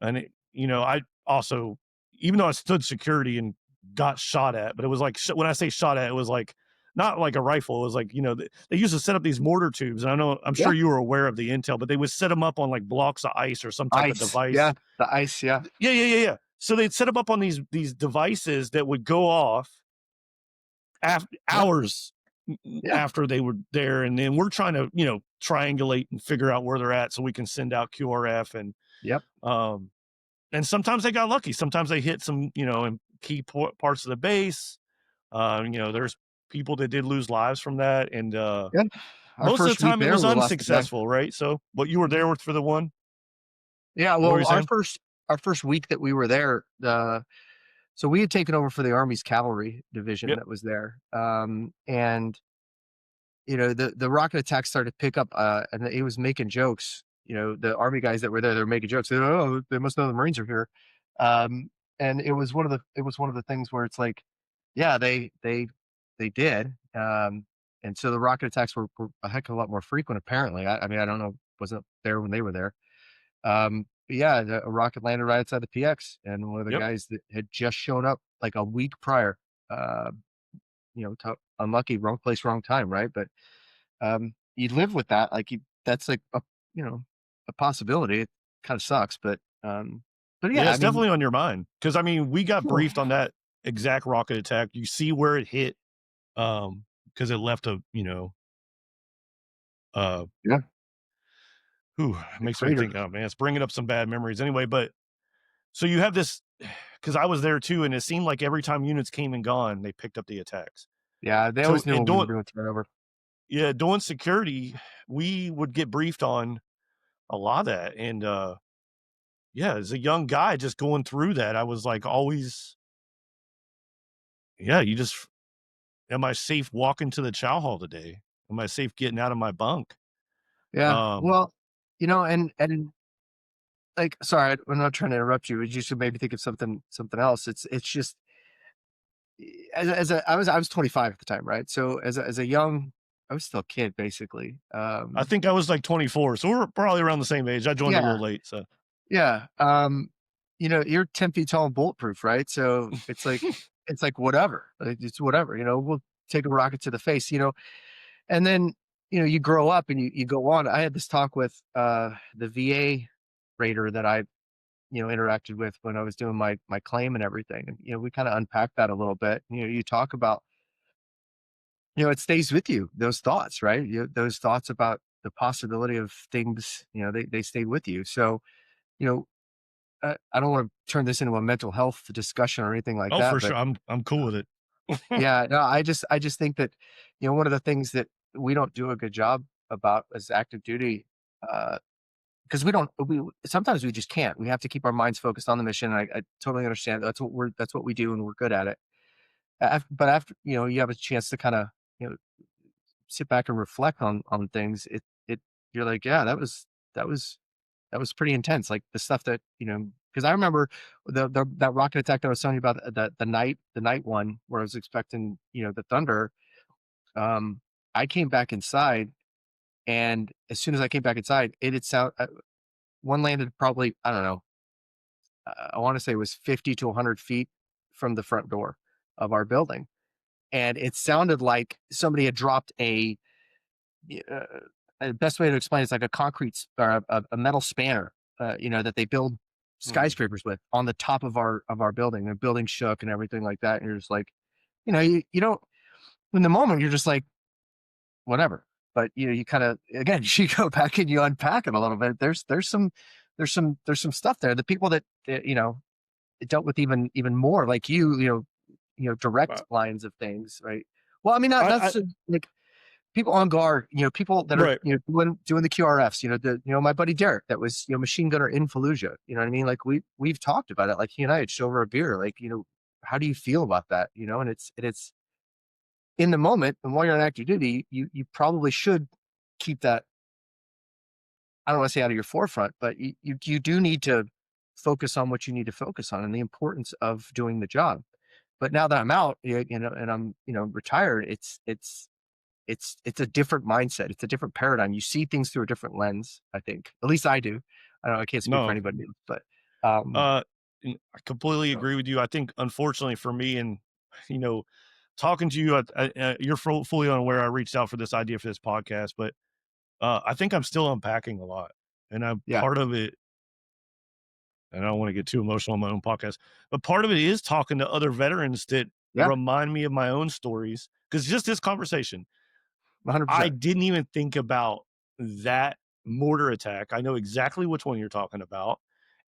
Speaker 1: And I also, even though I stood security and got shot at, but it was like, when I say shot at, it was like, not like a rifle. It was like, they used to set up these mortar tubes. And I'm
Speaker 2: Yeah.
Speaker 1: sure you were aware of the intel, but they would set them up on like blocks of ice or some type of
Speaker 2: Ice. Yeah.
Speaker 1: device.
Speaker 2: The ice. Yeah.
Speaker 1: Yeah, yeah, yeah, yeah. So they'd set them up on these devices that would go off
Speaker 2: Yeah.
Speaker 1: hours
Speaker 2: Yeah.
Speaker 1: after they were there, and then we're trying to triangulate and figure out where they're at so we can send out QRF. And
Speaker 2: Yep.
Speaker 1: and sometimes they got lucky, sometimes they hit some key parts of the base. There's people that did lose lives from that, and
Speaker 2: Yeah. Our
Speaker 1: most of the
Speaker 2: first week
Speaker 1: time it
Speaker 2: there,
Speaker 1: was
Speaker 2: we lost a guy.
Speaker 1: unsuccessful, right? So, but you were there for the one.
Speaker 2: Yeah,
Speaker 1: What were you
Speaker 2: well,
Speaker 1: saying?
Speaker 2: our first week that we were there, so we had taken over for the Army's cavalry division
Speaker 1: Yep,
Speaker 2: that was there, and the rocket attack started to pick up, and he was making jokes. The Army guys that were there, they were making jokes. Oh, they must know the Marines are here, um, and it was one of the things where it's like, yeah, they did, and so the rocket attacks were a heck of a lot more frequent. Apparently, I mean, I don't know, wasn't there when they were there. But yeah, a rocket landed right outside the PX, and one of the
Speaker 1: yep,
Speaker 2: guys that had just shown up like a week prior, unlucky, wrong place, wrong time, right? But you live with that, like that's like you know a possibility. It kind of sucks, but
Speaker 1: yeah.
Speaker 2: yeah, I
Speaker 1: It's
Speaker 2: mean,
Speaker 1: definitely on your mind because I mean, we got briefed on that exact rocket attack. You see where it hit, because it left a uh,
Speaker 2: yeah,
Speaker 1: it
Speaker 2: a
Speaker 1: makes me
Speaker 2: crater.
Speaker 1: think. Oh man, it's bringing up some bad memories anyway. But so you have this because I was there too, and it seemed like every time units came and gone, they picked up the attacks.
Speaker 2: Yeah, they
Speaker 1: So
Speaker 2: always knew
Speaker 1: and
Speaker 2: when we were
Speaker 1: doing
Speaker 2: doing turnover.
Speaker 1: yeah, doing security, we would get briefed on a lot of that, and yeah, as a young guy just going through that, I was like always, yeah, you just am I safe walking to the chow hall today? Am I safe getting out of my bunk?
Speaker 2: Yeah,
Speaker 1: Um,
Speaker 2: well, and like, sorry, I'm not trying to interrupt you. You should maybe think of something else. It's just I was 25 at the time, right? So as a young, I was still a kid basically.
Speaker 1: I think I was like 24, so we're probably around the same age. I joined a
Speaker 2: Yeah,
Speaker 1: little late, so
Speaker 2: yeah. You're 10 feet tall and bulletproof, right? So it's like whatever. Like, it's whatever. We'll take a rocket to the face. And then you grow up and you go on. I had this talk with the VA raider that I interacted with when I was doing my claim and everything. And we kind of unpacked that a little bit. You talk about it stays with you, those thoughts, right? Those thoughts about the possibility of things, they stayed with you. So, you know, I don't want to turn this into a mental health discussion or anything like
Speaker 1: oh,
Speaker 2: that,
Speaker 1: for
Speaker 2: but
Speaker 1: sure, I'm cool with it.
Speaker 2: yeah, no, I just think that, one of the things that we don't do a good job about as active duty, because we sometimes we just can't. We have to keep our minds focused on the mission. I totally understand. That's what we do, and we're good at it. But after you have a chance to kind of you know sit back and reflect on things. It You're like, yeah, that was pretty intense. Like the stuff that because I remember that rocket attack that I was telling you about, the night one where I was expecting the thunder. Um, I came back inside, and as soon as I came back inside, it had sound one landed probably, I don't know. I want to say it was 50 to 100 feet from the front door of our building, and it sounded like somebody had dropped the best way to explain it is like a or a metal spanner, that they build
Speaker 1: Mhm.
Speaker 2: skyscrapers with on the top of our building. The building shook and everything like that. And you're just like, you don't in the moment you're just like whatever. But you kind of again you go back and you unpack it a little bit. There's some stuff there. The people that dealt with even more like direct
Speaker 1: Uh,
Speaker 2: lines of things, right? Well, I mean, not
Speaker 1: I
Speaker 2: so, like people on guard, people that are,
Speaker 1: right.
Speaker 2: doing the QRFs, my buddy Derek that was, machine gunner in Fallujah. You know what I mean? Like we've talked about it. Like he and I had just over a beer. Like, how do you feel about that? And it's in the moment, and while you're on active duty, you probably should keep that. I don't want to say out of your forefront, but you do need to focus on what you need to focus on and the importance of doing the job. But now that I'm out, and I'm retired, it's a different mindset. It's a different paradigm. You see things through a different lens, I think. At least I do. I don't know, I can't speak for
Speaker 1: No,
Speaker 2: anybody else, but, um
Speaker 1: uh, I completely agree with you. I think unfortunately for me, and you know, talking to you, you're fully unaware I reached out for this idea for this podcast, but I think I'm still unpacking a lot, and I'm
Speaker 2: yeah,
Speaker 1: part of it. And I don't want to get too emotional on my own podcast, but part of it is talking to other veterans that
Speaker 2: yeah,
Speaker 1: remind me of my own stories. Because just this conversation, I
Speaker 2: 100%.
Speaker 1: didn't even think about that mortar attack. I know exactly which one you're talking about.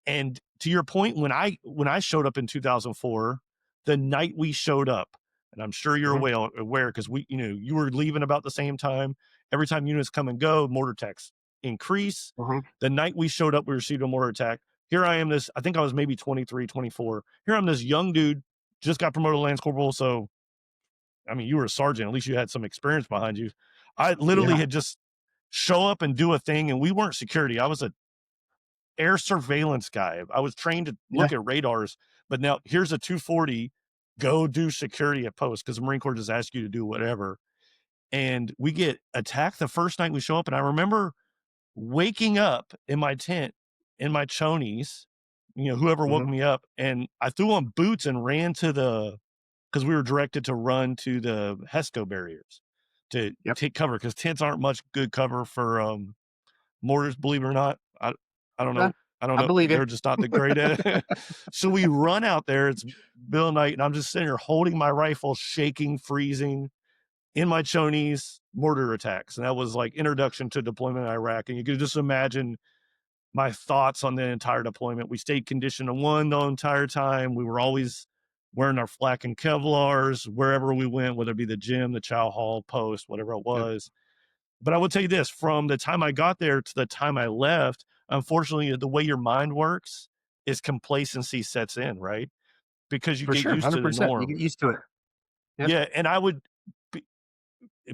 Speaker 1: And to your point, when I showed up in 2004, The night we showed up, and I'm sure you're
Speaker 2: Mhm.
Speaker 1: aware because you were leaving about the same time. Every time units come and go, mortar attacks increase.
Speaker 2: Mhm.
Speaker 1: The night we showed up, we received a mortar attack. Here I am, I think I was maybe 23, 24. Here I'm this young dude, just got promoted to Lance Corporal. So, I mean, you were a sergeant. At least you had some experience behind you. I literally
Speaker 2: Yeah.
Speaker 1: had just show up and do a thing, and we weren't security. I was a air surveillance guy. I was trained to
Speaker 2: Yeah.
Speaker 1: look at radars, but now here's a 240, go do security at post because the Marine Corps just asks you to do whatever. And we get attacked the first night we show up. And I remember waking up in my tent in my chonies, whoever woke
Speaker 2: Mhm.
Speaker 1: me up, and I threw on boots and ran because we were directed to run to the HESCO barriers to
Speaker 2: Yep.
Speaker 1: take cover because tents aren't much good cover for mortars, believe it or not. I don't
Speaker 2: Yeah.
Speaker 1: know. I don't
Speaker 2: I
Speaker 1: know.
Speaker 2: believe you.
Speaker 1: They're just not that great at it. So we run out there. It's middle of night, and I'm just sitting here holding my rifle, shaking, freezing in my chonies, mortar attacks. And that was like introduction to deployment in Iraq. And you could just imagine my thoughts on the entire deployment. We stayed condition to one the entire time. We were always wearing our flak and Kevlars wherever we went, whether it be the gym, the chow hall, post, whatever it
Speaker 2: Yep.
Speaker 1: was. But I will tell you this, from the time I got there to the time I left, unfortunately, the way your mind works is complacency sets in, right? Because you
Speaker 2: For
Speaker 1: get
Speaker 2: sure.
Speaker 1: used to the
Speaker 2: 100%. You
Speaker 1: norm.
Speaker 2: get used to it. Yep.
Speaker 1: Yeah. And I would,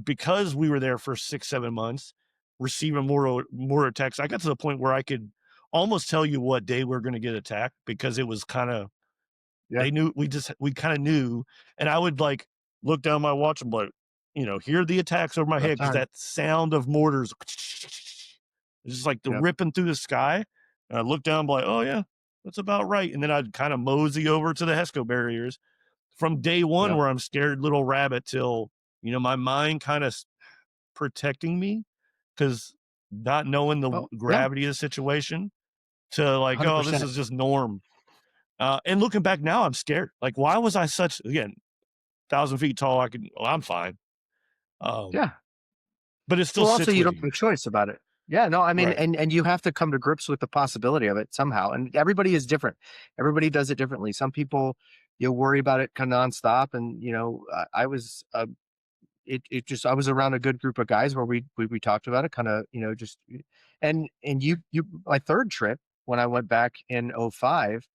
Speaker 1: because we were there for 6, 7 months, receiving more attacks, I got to the point where I could almost tell you what day we are going to get attacked because it was kind of,
Speaker 2: Yeah.
Speaker 1: they knew, we kind of knew. And I would like look down my watch and be like, hear the attacks over my
Speaker 2: About
Speaker 1: head because
Speaker 2: time.
Speaker 1: that sound of mortars, it's just like the
Speaker 2: Yep.
Speaker 1: ripping through the sky. And I look down and be like, oh, yeah, that's about right. And then I'd kind of mosey over to the HESCO barriers from day one
Speaker 2: Yep.
Speaker 1: where I'm scared little rabbit till, my mind kind of protecting me because not knowing the
Speaker 2: Oh, yeah.
Speaker 1: gravity of the situation to like, oh, this
Speaker 2: 100%.
Speaker 1: is just norm. And looking back now, I'm scared. Like, why was I again, 1,000 feet tall? I'm fine. Um,
Speaker 2: Yeah.
Speaker 1: but it still
Speaker 2: Well, also,
Speaker 1: sits
Speaker 2: you
Speaker 1: with
Speaker 2: don't
Speaker 1: you.
Speaker 2: have a choice about it. Yeah, no, I mean,
Speaker 1: Right.
Speaker 2: and you have to come to grips with the possibility of it somehow. And everybody is different. Everybody does it differently. Some people, you worry about it kind of nonstop. And, I was, it just, I was around a good group of guys where we talked about it kind of, just, and my third trip when I went back in '05,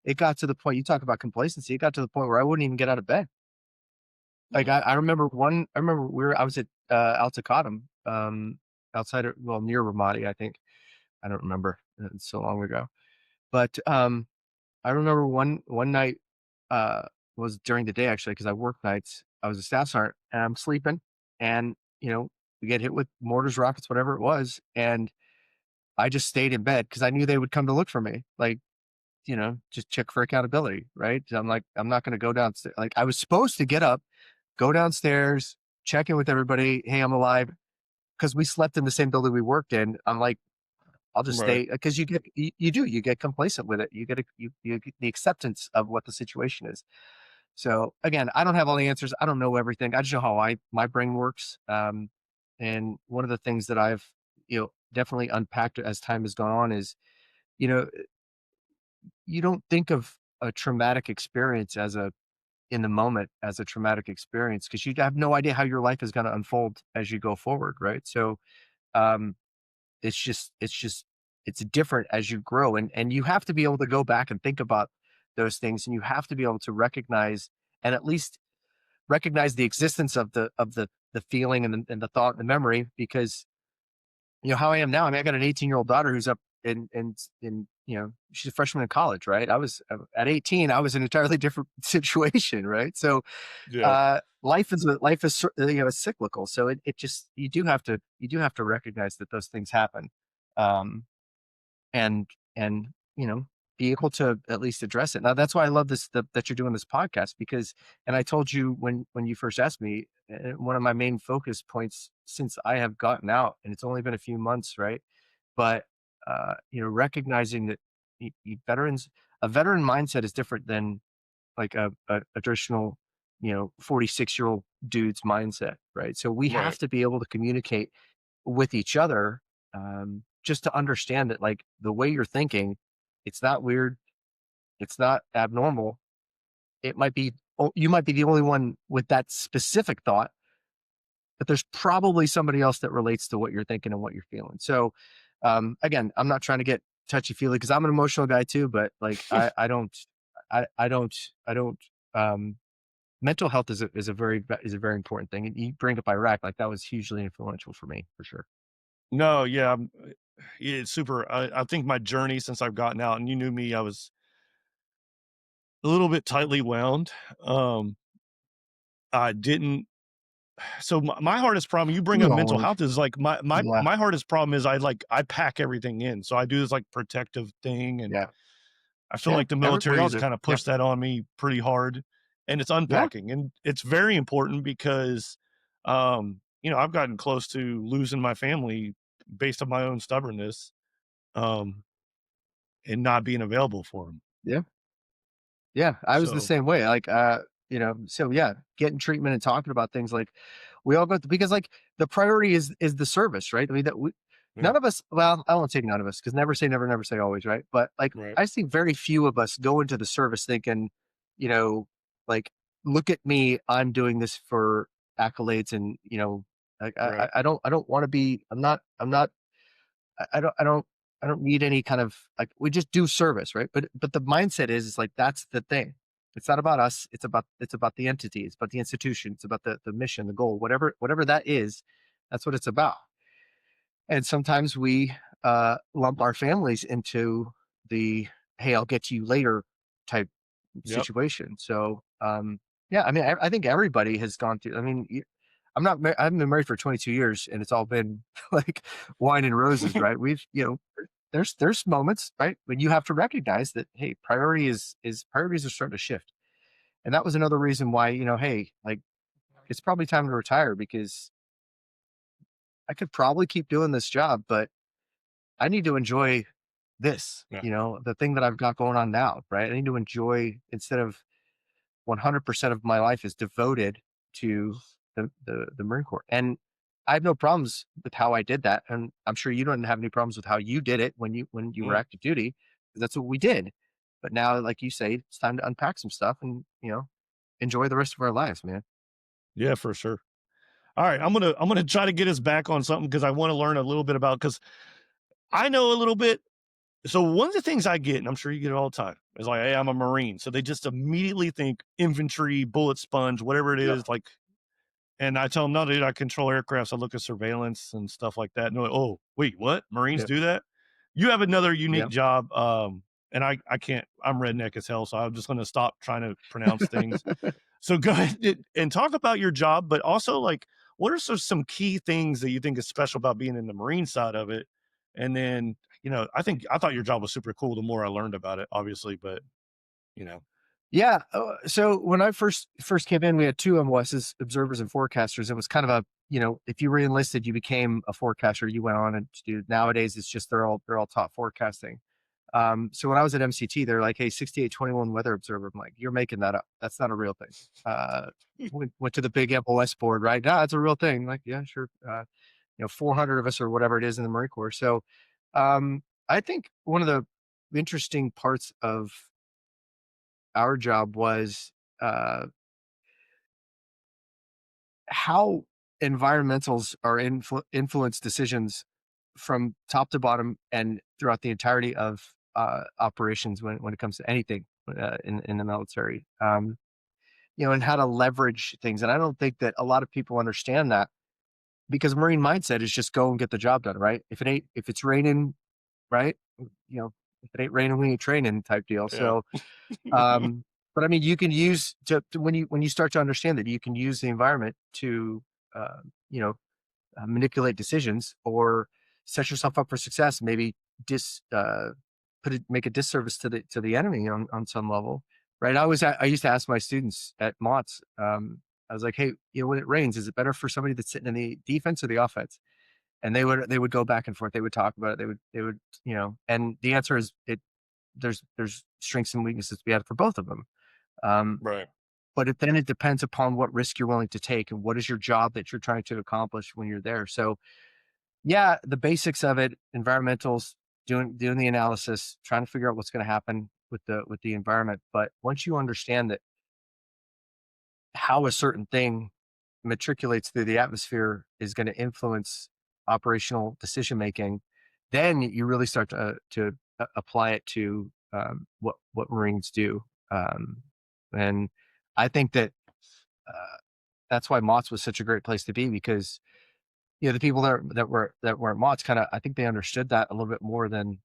Speaker 2: it got to the point, you talk about complacency. It got to the point where I wouldn't even get out of bed. Like I remember I was at Al outside of, well, near Ramadi, I think. I don't remember. It's so long ago. But I remember one night uh was during the day actually, because I work nights. I was a staff sergeant and I'm sleeping, and we get hit with mortars, rockets, whatever it was, and I just stayed in bed because I knew they would come to look for me. Like, just check for accountability, right? So I'm like, I'm not gonna go downstairs. Like, I was supposed to get up, go downstairs, check in with everybody. Hey, I'm alive. Because we slept in the same building we worked in. I'm like, I'll just
Speaker 1: Right.
Speaker 2: stay because you get complacent with it. You get the acceptance of what the situation is. So again, I don't have all the answers. I don't know everything. I just know how my brain works. And one of the things that I've definitely unpacked as time has gone on is, you know you don't think of a traumatic experience in the moment as a traumatic experience because you have no idea how your life is going to unfold as you go forward, right? So um, it's different as you grow, and you have to be able to go back and think about those things, and you have to be able to recognize and at least recognize the existence of the feeling and the thought and the memory, because how I am now. I mean, I got an 18-year-old daughter who's up in she's a freshman in college, right? I was at 18, I was in an entirely different situation, right? So
Speaker 1: Yeah.
Speaker 2: life is cyclical. So it just you do have to recognize that those things happen, um, and and be able to at least address it. Now that's why I love that you're doing this podcast, because, and I told you when you first asked me, one of my main focus points since I have gotten out, and it's only been a few months, right? But recognizing that veterans, a veteran mindset is different than like a traditional 46-year-old dude's mindset, right? So we
Speaker 1: Right.
Speaker 2: have to be able to communicate with each other, just to understand that, like, the way you're thinking, it's not weird, it's not abnormal. It might be you might be the only one with that specific thought, but there's probably somebody else that relates to what you're thinking and what you're feeling. So, again, I'm not trying to get touchy feely because I'm an emotional guy too, but like I don't, I don't, I don't. Mental health is a very important thing. And you bring up Iraq, like that was hugely influential for me, for sure.
Speaker 1: No, yeah, it's super. I think my journey since I've gotten out, and you knew me, I was a little bit tightly wound. Um, I didn't. So my hardest problem, you bring
Speaker 2: We
Speaker 1: up
Speaker 2: all
Speaker 1: mental
Speaker 2: would.
Speaker 1: health, is like
Speaker 2: Yeah,
Speaker 1: my hardest problem is I pack everything in. So I do this like protective thing, and
Speaker 2: yeah,
Speaker 1: I feel
Speaker 2: yeah.
Speaker 1: like the
Speaker 2: We
Speaker 1: military
Speaker 2: all
Speaker 1: has
Speaker 2: do.
Speaker 1: kind of
Speaker 2: Yeah,
Speaker 1: pushed that on me pretty hard, and it's
Speaker 2: yeah,
Speaker 1: unpacking, and it's very important because, I've gotten close to losing my family based on my own stubbornness, um, and not being available for them.
Speaker 2: yeah. Yeah, I was the
Speaker 1: So
Speaker 2: same way. Like, so yeah, getting treatment and talking about things like we all go because like the priority is the service, right? I mean that we
Speaker 1: yeah,
Speaker 2: none of us. Well, I won't say none of us because never say never, never say always, right? But like
Speaker 1: right,
Speaker 2: I see very few of us go into the service thinking, you know, like look at me, I'm doing this for accolades, and like
Speaker 1: right,
Speaker 2: I don't want to be. I'm not I don't need any kind of like we just do service, right? But the mindset is like that's the thing. It's not about us. It's about the entity. It's about the institution. It's about the mission, the goal, whatever that is. That's what it's about. And sometimes we lump our families into the "Hey, I'll get to you later" type
Speaker 1: yep,
Speaker 2: situation. So yeah, I mean, I think everybody has gone through. I mean, I've been married for 22 years, and it's all been like wine and roses, right? We've there's moments, right, when you have to recognize that hey, priorities are starting to shift. And that was another reason why, hey, like it's probably time to retire because I could probably keep doing this job, but I need to enjoy this,
Speaker 1: yeah,
Speaker 2: the thing that I've got going on now, right? I need to enjoy instead of 100% of my life is devoted to the Marine Corps. And I have no problems with how I did that. And I'm sure you don't have any problems with how you did it when you were
Speaker 1: mm,
Speaker 2: active duty, because that's what we did. But now, like you say, it's time to unpack some stuff and, enjoy the rest of our lives, man.
Speaker 1: yeah, for sure. All right, I'm gonna try to get us back on something because I want to learn a little bit about because I know a little bit. So one of the things I get, and I'm sure you get it all the time, is like, "Hey, I'm a Marine," so they just immediately think infantry, bullet sponge, whatever it
Speaker 2: Yep.
Speaker 1: is, like. And I tell them, "No, dude, I control aircrafts. I look at surveillance and stuff like that." And they're like, "Oh, wait, what? Marines
Speaker 2: Yep.
Speaker 1: do that?" You have another unique
Speaker 2: Yep.
Speaker 1: job, and I can't. I'm redneck as hell, so I'm just going to stop trying to pronounce things. So go ahead and talk about your job, but also like, what are some key things that you think is special about being in the Marine side of it? And then, I thought your job was super cool. The more I learned about it, obviously, but you know,
Speaker 2: Yeah. So when I first came in, we had two MOSs, observers and forecasters. It was kind of a, if you were enlisted, you became a forecaster. You went on and do. Nowadays, it's just they're all taught forecasting. So when I was at MCT, they're like, "Hey, 6821 weather observer." I'm like, "You're making that up. That's not a real thing." Went to the big MOS board, right? No, it's a real thing. Like, yeah, sure. 400 of us or whatever it is in the Marine Corps. So, I think one of the interesting parts of our job was uh, how environmentals are influence decisions from top to bottom and throughout the entirety of operations when it comes to anything in the military. And how to leverage things. And I don't think that a lot of people understand that because Marine mindset is just go and get the job done, right? If it's raining, right? If it ain't raining, we ain't training type deal.
Speaker 1: yeah,
Speaker 2: So but I mean, you can use when you start to understand that you can use the environment to, uh, you know, manipulate decisions or set yourself up for success. Maybe dis make a disservice to the enemy on some level, right? I used to ask my students at MOTS. I was like, hey, when it rains, is it better for somebody that's sitting in the defense or the offense? And they would go back and forth. They would talk about it. They would and the answer is it. There's strengths and weaknesses to be had for both of them. Um,
Speaker 1: right.
Speaker 2: but then it depends upon what risk you're willing to take and what is your job that you're trying to accomplish when you're there. So yeah, the basics of it, environmentals, doing the analysis, trying to figure out what's going to happen with the environment. But once you understand that how a certain thing matriculates through the atmosphere is going to influence operational decision making, then you really start to apply it to what Marines do. Um, and I think that uh, that's why MOTS was such a great place to be, because the people that were at MOTS kind of, I think they understood that a little bit more than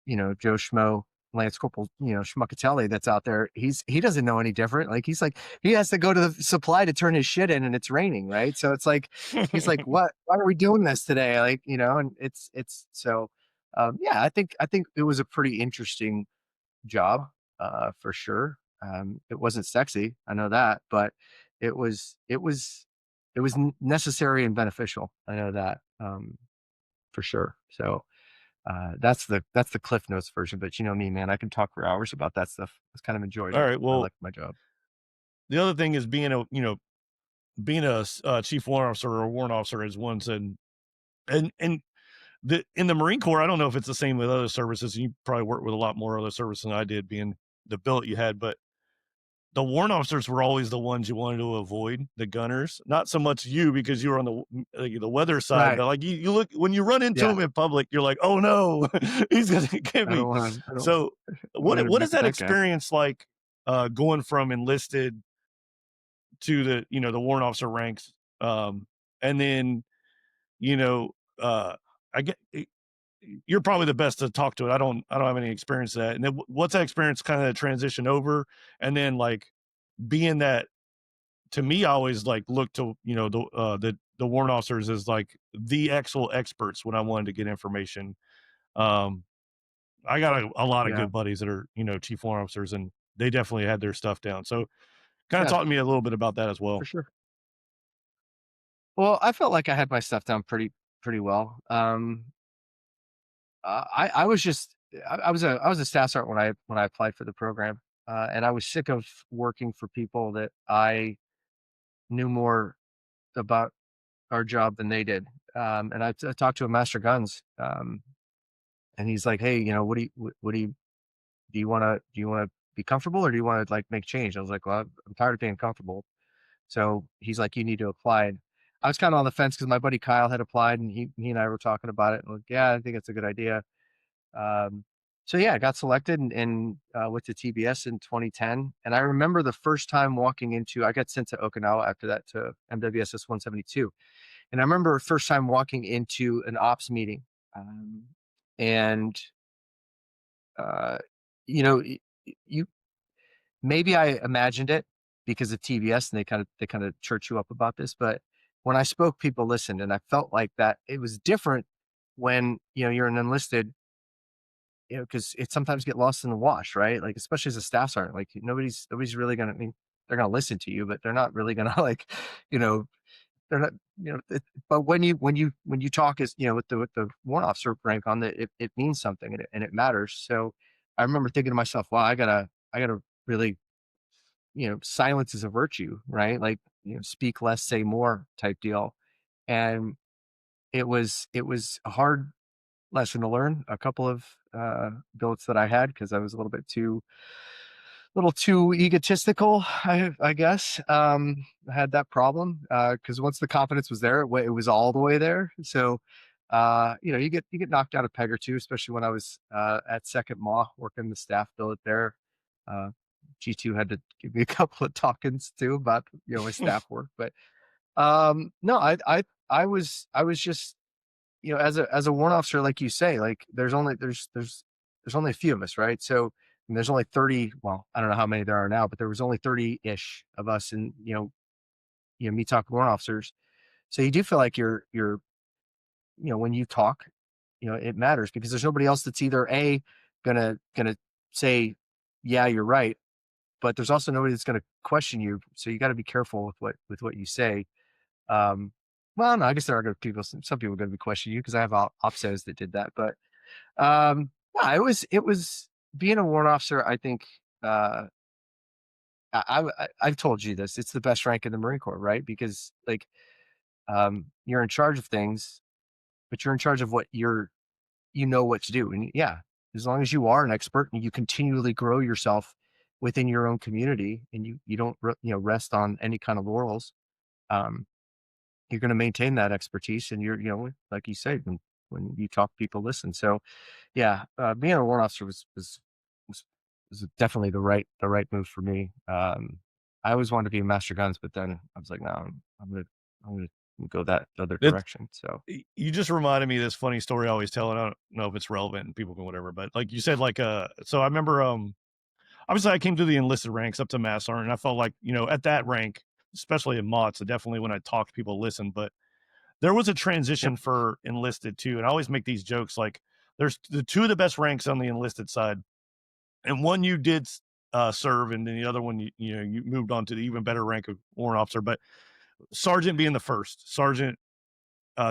Speaker 2: Joe Schmo, Lance Corporal, Schmuckatelli that's out there. He doesn't know any different. Like he has to go to the supply to turn his shit in, and it's raining, right? So it's like he's like, what? Why are we doing this today? Like, and it's so yeah, I think it was a pretty interesting job, for sure. It wasn't sexy, I know that, but it was necessary and beneficial. I know that, for sure. So that's the Cliff Notes version, but you know me, man, I can talk for hours about that stuff. I kind of enjoyed
Speaker 1: All
Speaker 2: it.
Speaker 1: right.
Speaker 2: I
Speaker 1: Well,
Speaker 2: like my job.
Speaker 1: the other thing is being a chief warrant officer or a warrant officer, as one said, and in the Marine Corps, I don't know if it's the same with other services. You probably worked with a lot more other services than I did, being the billet you had, but the warrant officers were always the ones you wanted to avoid, the gunners. Not so much you, because you were on the weather side,
Speaker 2: Right.
Speaker 1: but like you look, when you run into
Speaker 2: Yeah.
Speaker 1: him in public, you're like, oh no, he's gonna get
Speaker 2: I don't
Speaker 1: me.
Speaker 2: want to. I don't
Speaker 1: So
Speaker 2: want to
Speaker 1: what is
Speaker 2: interact with
Speaker 1: that
Speaker 2: that guy.
Speaker 1: experience like, going from enlisted to the warrant officer ranks, and then you know uh I get you're probably the best to talk to it. I don't have any experience in that. And then what's that experience kind of transition over, and then like being that, to me, I always like look to the warrant officers as like the actual experts when I wanted to get information. Um, I got a lot of
Speaker 2: Yeah.
Speaker 1: good buddies that are chief warrant officers, and they definitely had their stuff down. So kind of
Speaker 2: Yeah,
Speaker 1: talk to me a little bit about that as
Speaker 2: for
Speaker 1: well.
Speaker 2: sure. Well, I felt like I had my stuff down pretty well. I was just I was a staff sergeant when I applied for the program, and I was sick of working for people that I knew more about our job than they did. And I talked to a master guns, and he's like, "Hey, do you want to be comfortable, or do you want to like make change?" I was like, "Well, I'm tired of being comfortable." So he's like, "You need to apply." And I was kind of on the fence because my buddy Kyle had applied, and he and I were talking about it. And like, yeah, I think it's a good idea. Um, so yeah, I got selected and went to TBS in 2010. And I remember the first time I got sent to Okinawa after that to MWSS 172. And I remember first time walking into an ops meeting, and uh, you maybe I imagined it because of TBS, and they kind of church you up about this. But when I spoke, people listened, and I felt like that it was different when you're an enlisted, because it sometimes get lost in the wash, right? Like especially as a staff sergeant, like nobody's really gonna. I mean, they're gonna listen to you, but they're not really gonna like, you know, they're not, but when you talk as with the warrant officer rank on it means something, and it matters. So I remember thinking to myself, wow, I gotta really, silence is a virtue, right? Like, speak less, say more type deal. And it was a hard lesson to learn. A couple of billets that I had, because I was a little too egotistical, I guess. I had that problem because once the confidence was there, it was all the way there. So, you get knocked out a peg or two, especially when I was at Second Maw working the staff billet there. Uh, G2 had to give me a couple of talkings too about my staff work, but no, I was just, as a warrant officer, like you say, like there's only a few of us, right? So and there's only 30. Well, I don't know how many there are now, but there was only 30-ish of us, and METOC warrant officers. So you do feel like you're when you talk, it matters, because there's nobody else that's either gonna say, yeah, you're right, but there's also nobody that's gonna question you. So you got to be careful with what you say. Um, well, no, I guess there are going to people. Some people are going to be questioning you, because I have opsos that did that. But yeah, it was being a warrant officer. I think I've told you this. It's the best rank in the Marine Corps, right? Because like you're in charge of things, but you're in charge of what you know what to do. And yeah, as long as you are an expert and you continually grow yourself within your own community, and you don't rest on any kind of laurels, um, you're going to maintain that expertise, and like you say, when you talk, people listen. So yeah, being a warrant officer was, was definitely the right move for me. I always wanted to be a master guns, but then I was like, no, I'm gonna go that other
Speaker 1: It
Speaker 2: direction. So
Speaker 1: you just reminded me of this funny story I always tell, and I don't know if it's relevant and people can whatever, but like you said, like, so I remember, obviously I came through the enlisted ranks up to mass sergeant, and I felt like, at that rank, especially in mod, so definitely when I talked, people listened, but there was a
Speaker 2: yep,
Speaker 1: transition for enlisted too, and I always make these jokes, like, there's the 2 of the best ranks on the enlisted side, and one you did serve, and then the other one, you moved on to the even better rank of warrant officer, but sergeant being the first. Sergeant,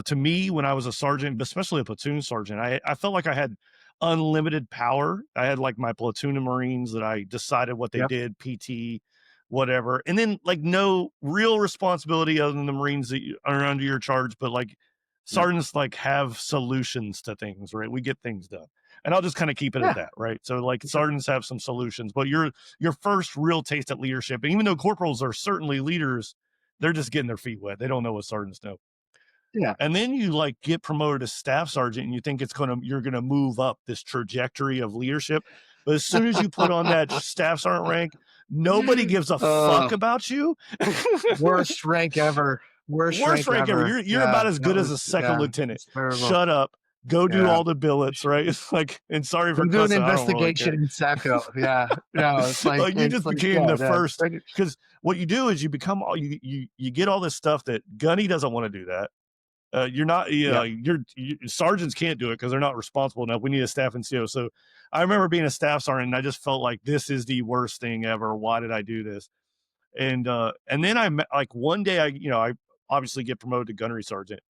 Speaker 1: to me, when I was a sergeant, especially a platoon sergeant, I felt like I had unlimited power. I had like my platoon of Marines that I decided what they
Speaker 2: yep,
Speaker 1: did, PT, whatever, and then like no real responsibility other than the Marines that are under your charge. But like
Speaker 2: yep,
Speaker 1: sergeants like have solutions to things, right? We get things done, and I'll just kind of keep it at
Speaker 2: yeah,
Speaker 1: that, right? So like
Speaker 2: for sure,
Speaker 1: sergeants have some solutions, but your first real taste at leadership, and even though corporals are certainly leaders, they're just getting their feet wet. They don't know what sergeants know.
Speaker 2: yeah,
Speaker 1: And then you like get promoted to staff sergeant and you think you're gonna move up this trajectory of leadership. But as soon as you put on that staff sergeant rank, nobody gives a fuck
Speaker 2: uh,
Speaker 1: about you.
Speaker 2: worst rank ever, worst
Speaker 1: Worst
Speaker 2: rank
Speaker 1: rank ever.
Speaker 2: ever.
Speaker 1: You're
Speaker 2: Yeah,
Speaker 1: about as
Speaker 2: that
Speaker 1: good as a
Speaker 2: was
Speaker 1: second lieutenant.
Speaker 2: it's terrible.
Speaker 1: Shut up. Go do
Speaker 2: Yeah.
Speaker 1: all the billets, right? It's like, and sorry
Speaker 2: Go
Speaker 1: for
Speaker 2: do an
Speaker 1: cussing. I don't really
Speaker 2: investigation
Speaker 1: care.
Speaker 2: in Sacco. Yeah. No,
Speaker 1: Like you just became
Speaker 2: yeah,
Speaker 1: the
Speaker 2: no.
Speaker 1: first, because what you do is you become all you get all this stuff that Gunny doesn't want to do that. You're not,
Speaker 2: Yep.
Speaker 1: sergeants can't do it because they're not responsible enough. We need a staff NCO. So I remember being a staff sergeant and I just felt like this is the worst thing ever. Why did I do this? And then like one day I obviously get promoted to gunnery sergeant,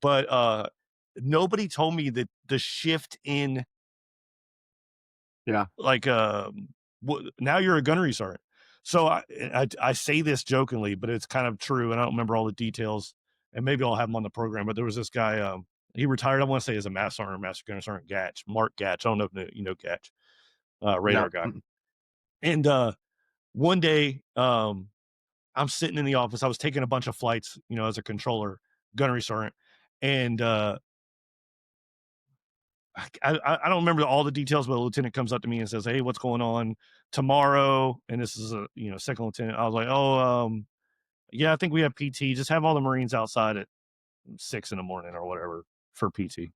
Speaker 1: but nobody told me that the shift in
Speaker 2: Yeah.
Speaker 1: like now you're a gunnery sergeant. So I say this jokingly, but it's kind of true, and I don't remember all the details. And maybe I'll have him on the program. But there was this guy. He retired. I want to say as a master sergeant, master gunnery sergeant, Gatch, Mark Gatch. I don't know if you know Gatch, radar
Speaker 2: No.
Speaker 1: guy.
Speaker 2: Mm-mm.
Speaker 1: And one day, I'm sitting in the office. I was taking a bunch of flights, as a controller, gunnery sergeant, and I don't remember all the details, but a lieutenant comes up to me and says, "Hey, what's going on tomorrow?" And this is a second lieutenant. I was like, "Oh, yeah, I think we have PT. Just have all the Marines outside at 6 in the morning or whatever for PT."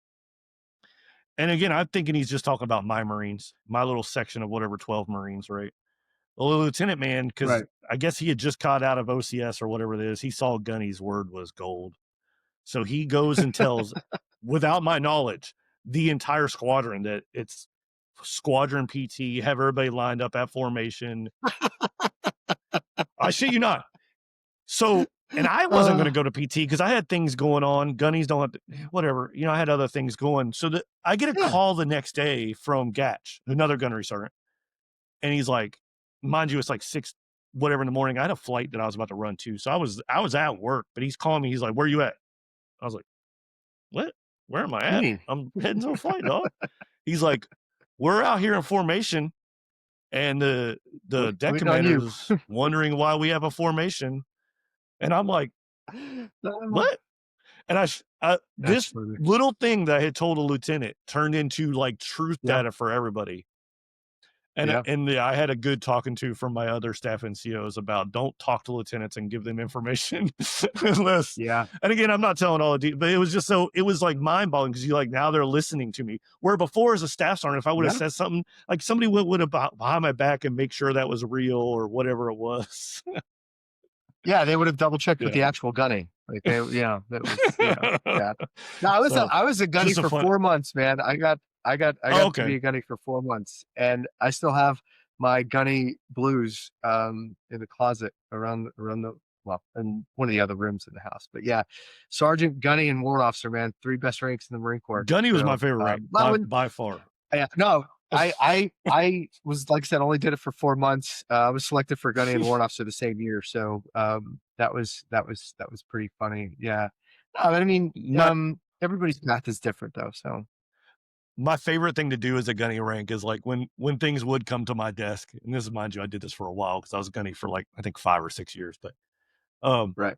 Speaker 1: And again, I'm thinking he's just talking about my Marines, my little section of whatever 12 Marines, right? Well, the lieutenant man, because
Speaker 2: Right.
Speaker 1: I guess he had just got out of OCS or whatever it is, he saw Gunny's word was gold. So he goes and tells, without my knowledge, the entire squadron that it's squadron PT, have everybody lined up at formation. I shit you not. So, and I wasn't going
Speaker 2: Uh,
Speaker 1: to go to PT because I had things going on. Gunnies don't have to, whatever. I had other things going. So that I get a
Speaker 2: yeah.
Speaker 1: call the next day from Gatch, another gunnery sergeant. And he's like, mind you, it's like 6 whatever in the morning. I had a flight that I was about to run to. So I was at work, but he's calling me. He's like, "Where you at?" I was like, "What? Where am I
Speaker 2: What do you
Speaker 1: at?
Speaker 2: mean?
Speaker 1: I'm heading to a flight, dog." He's like, "We're out here in formation, and the deck
Speaker 2: Waiting on you.
Speaker 1: commander's wondering why we have a formation." And I'm like,
Speaker 2: Oh,
Speaker 1: "What?" And
Speaker 2: that's
Speaker 1: this
Speaker 2: funny.
Speaker 1: little thing that I had told a lieutenant turned into like truth
Speaker 2: Yeah.
Speaker 1: data for everybody. And
Speaker 2: Yeah.
Speaker 1: I had a good talking to from my other staff NCOs about don't talk to lieutenants and give them information unless.
Speaker 2: Yeah.
Speaker 1: And again, I'm not telling all the details, but it was just it was like mind boggling because you like now they're listening to me. Where before as a staff sergeant, if I would have
Speaker 2: Yeah.
Speaker 1: said something like somebody would have behind my back and make sure that was real or whatever it was.
Speaker 2: Yeah, they would have double checked with
Speaker 1: Yeah.
Speaker 2: the actual gunny. Like that was yeah. No,
Speaker 1: So
Speaker 2: I was a gunny
Speaker 1: just a
Speaker 2: for
Speaker 1: fun.
Speaker 2: 4 months, man. I
Speaker 1: Oh,
Speaker 2: got to be
Speaker 1: okay.
Speaker 2: a gunny for 4 months, and I still have my gunny blues in the closet around the well, in one of the other rooms in the house. But yeah, sergeant, gunny, and warrant officer, man, 3 best ranks in the Marine Corps.
Speaker 1: Gunny was my
Speaker 2: So,
Speaker 1: favorite rank
Speaker 2: well, when
Speaker 1: by far.
Speaker 2: yeah, no, I was like I said, only did it for 4 months. I was selected for gunny and warrant officer the same year, so that was pretty funny. Yeah, no, I mean,
Speaker 1: Not
Speaker 2: everybody's path is different though. So
Speaker 1: my favorite thing to do as a gunny rank is like when things would come to my desk, and this is, mind you, I did this for a while because I was a gunny for like I think 5 or 6 years, but um,
Speaker 2: Right.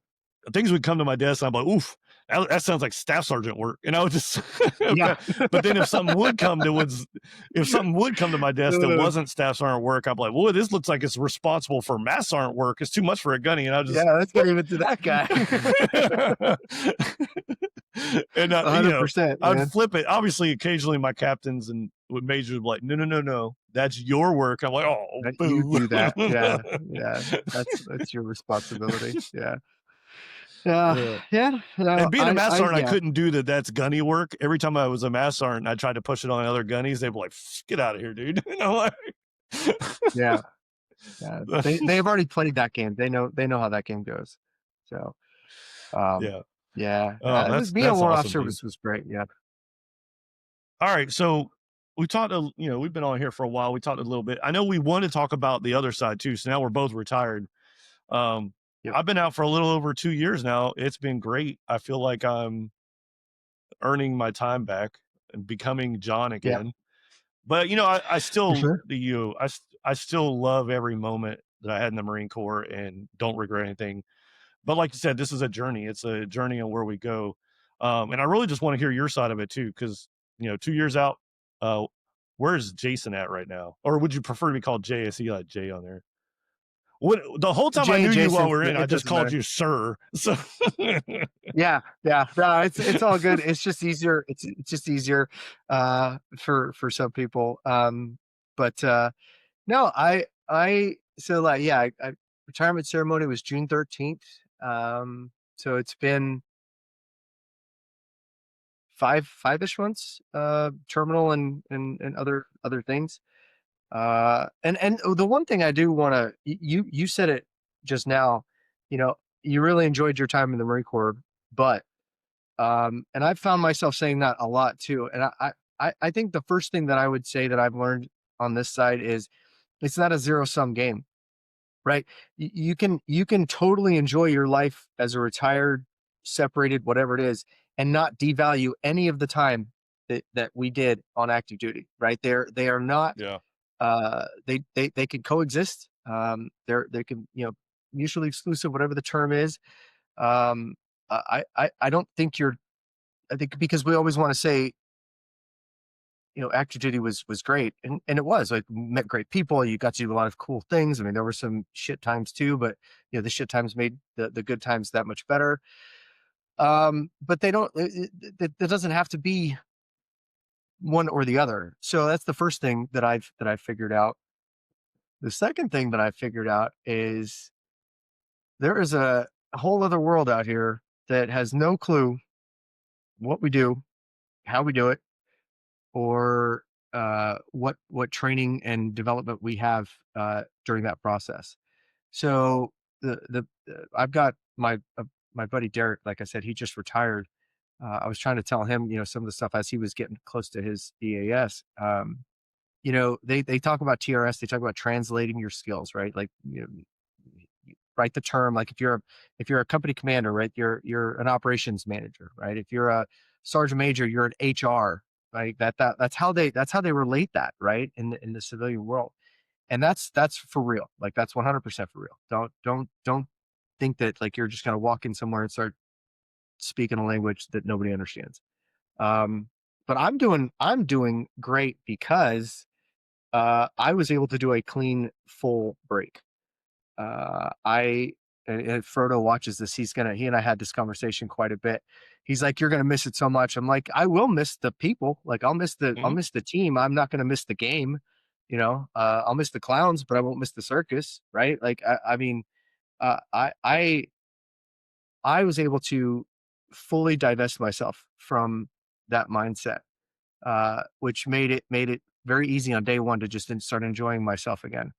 Speaker 1: things would come to my desk, and I'm like, oof, that sounds like staff sergeant work, and I would just
Speaker 2: Yeah.
Speaker 1: okay. But then if something would come to my desk that wasn't staff sergeant work, I'm like, well, this looks like it's responsible for mass sergeant work. It's too much for a gunny, and I just
Speaker 2: Yeah, let's get even to that guy.
Speaker 1: and
Speaker 2: 100%,
Speaker 1: I'd
Speaker 2: man.
Speaker 1: flip it. Obviously, occasionally my captains and majors would be like, no, that's your work. I'm like, oh,
Speaker 2: That you
Speaker 1: boo.
Speaker 2: do that. Yeah, yeah. That's your responsibility. Yeah. Yeah,
Speaker 1: Yeah.
Speaker 2: yeah. No,
Speaker 1: And being a mass sergeant, I
Speaker 2: yeah,
Speaker 1: couldn't do that's gunny work. Every time I was a mass sergeant, I tried to push it on other gunnies. They'd be like, get out of here, dude. Like,
Speaker 2: yeah, yeah. They've already played that game. They know how that game goes. So, um,
Speaker 1: yeah.
Speaker 2: yeah.
Speaker 1: Oh,
Speaker 2: Being a
Speaker 1: that's
Speaker 2: warrant
Speaker 1: awesome,
Speaker 2: officer
Speaker 1: dude.
Speaker 2: was great. Yeah.
Speaker 1: All right. So we talked, we've been on here for a while. We talked a little bit. I know we want to talk about the other side too. So now we're both retired. Um,
Speaker 2: Yep.
Speaker 1: I've been out for a little over 2 years now. It's been great. I feel like I'm earning my time back and becoming John
Speaker 2: Yeah.
Speaker 1: again. But I
Speaker 2: For
Speaker 1: still
Speaker 2: sure.
Speaker 1: I still love every moment that I had in the Marine Corps and don't regret anything. But like you said, this is a journey. It's a journey on where we go. And I really just want to hear your side of it too, because 2 years out, uh, where's Jason at right now? Or would you prefer to be called Jay? I see like Jay on there. What the whole time I
Speaker 2: Jay
Speaker 1: knew
Speaker 2: and
Speaker 1: you while
Speaker 2: Jason,
Speaker 1: we are in, I
Speaker 2: it
Speaker 1: just
Speaker 2: doesn't
Speaker 1: called
Speaker 2: matter.
Speaker 1: you sir. So
Speaker 2: Yeah, yeah. No, it's all good. It's just easier. It's just easier for some people. But no, so like yeah, retirement ceremony was June 13th. So it's been five-ish months, terminal and other things. And the one thing I do want to, you said it just now, you really enjoyed your time in the Marine Corps, but and I've found myself saying that a lot too. And I think the first thing that I would say that I've learned on this side is it's not a zero sum game, right? You can totally enjoy your life as a retired, separated, whatever it is, and not devalue any of the time that we did on active duty, right? They are not
Speaker 1: yeah,
Speaker 2: they can coexist. They can, mutually exclusive, whatever the term is. Um, I don't think I think because we always want to say, active duty was great, and it was like met great people. You got to do a lot of cool things. I mean, there were some shit times too, but the shit times made the good times that much better. But they don't. That doesn't have to be one or the other. So that's the first thing that I've figured out. The second thing that I figured out is there is a whole other world out here that has no clue what we do, how we do it, or what training and development we have during that process. So I've got my buddy Derek. Like I said, he just retired. I was trying to tell him, some of the stuff as he was getting close to his EAS. They talk about TRS. They talk about translating your skills, right? Like, you write the term. Like if you're a company commander, right? You're an operations manager, right? If you're a sergeant major, you're an HR, right? That's how they relate that, right? In the civilian world, and that's for real. Like that's 100% for real. Don't think that like you're just gonna walk in somewhere and start speaking a language that nobody understands. Um, but I'm doing great because I was able to do a clean full break. I and Frodo watches this. He and I had this conversation quite a bit. He's like, "You're gonna miss it so much." I'm like, "I will miss the people. Like, I'll
Speaker 1: hmm
Speaker 2: miss the team. I'm not gonna miss the game. I'll miss the clowns, but I won't miss the circus, right? Like, I mean, I was able to fully divest myself from that mindset, which made it very easy on day one to just start enjoying myself again.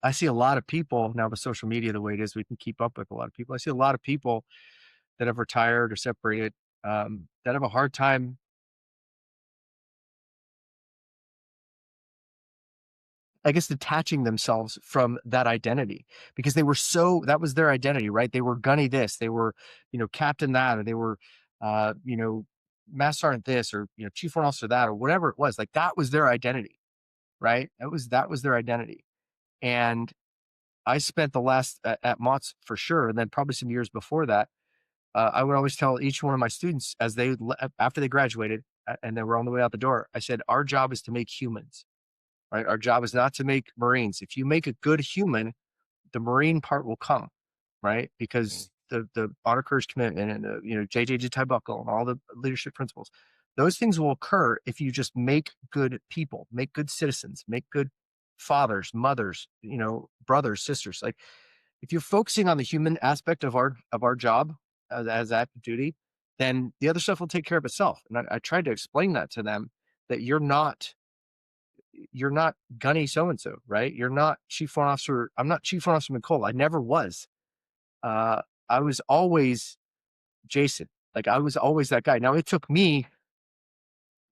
Speaker 2: I see a lot of people now with social media the way it is, we can keep up with a lot of people. I see a lot of people that have retired or separated, that have a hard time, I guess, detaching themselves from that identity because that was their identity, right? They were gunny this, they were, captain that, or they were, uh, you know, Master Sergeant this, or Chief Warrant Officer that, or whatever it was. Like that was their identity, right? That was their identity. And I spent the last at Mott's for sure, and then probably some years before that. I would always tell each one of my students as after they graduated and they were on the way out the door, I said, our job is to make humans, right? Our job is not to make Marines. If you make a good human, the Marine part will come, right?
Speaker 1: Mm.
Speaker 2: Because the honor courage commitment and the JJJ tie buckle and all the leadership principles, those things will occur if you just make good people, make good citizens, make good fathers, mothers, brothers, sisters. Like if you're focusing on the human aspect of our job as active duty, then the other stuff will take care of itself. And I tried to explain that to them, that you're not gunny so and so, right? You're not Chief Warrant Officer. I'm not Chief Warrant Officer Mincolla. I never was. I was always Jason. Like I was always that guy. Now it took me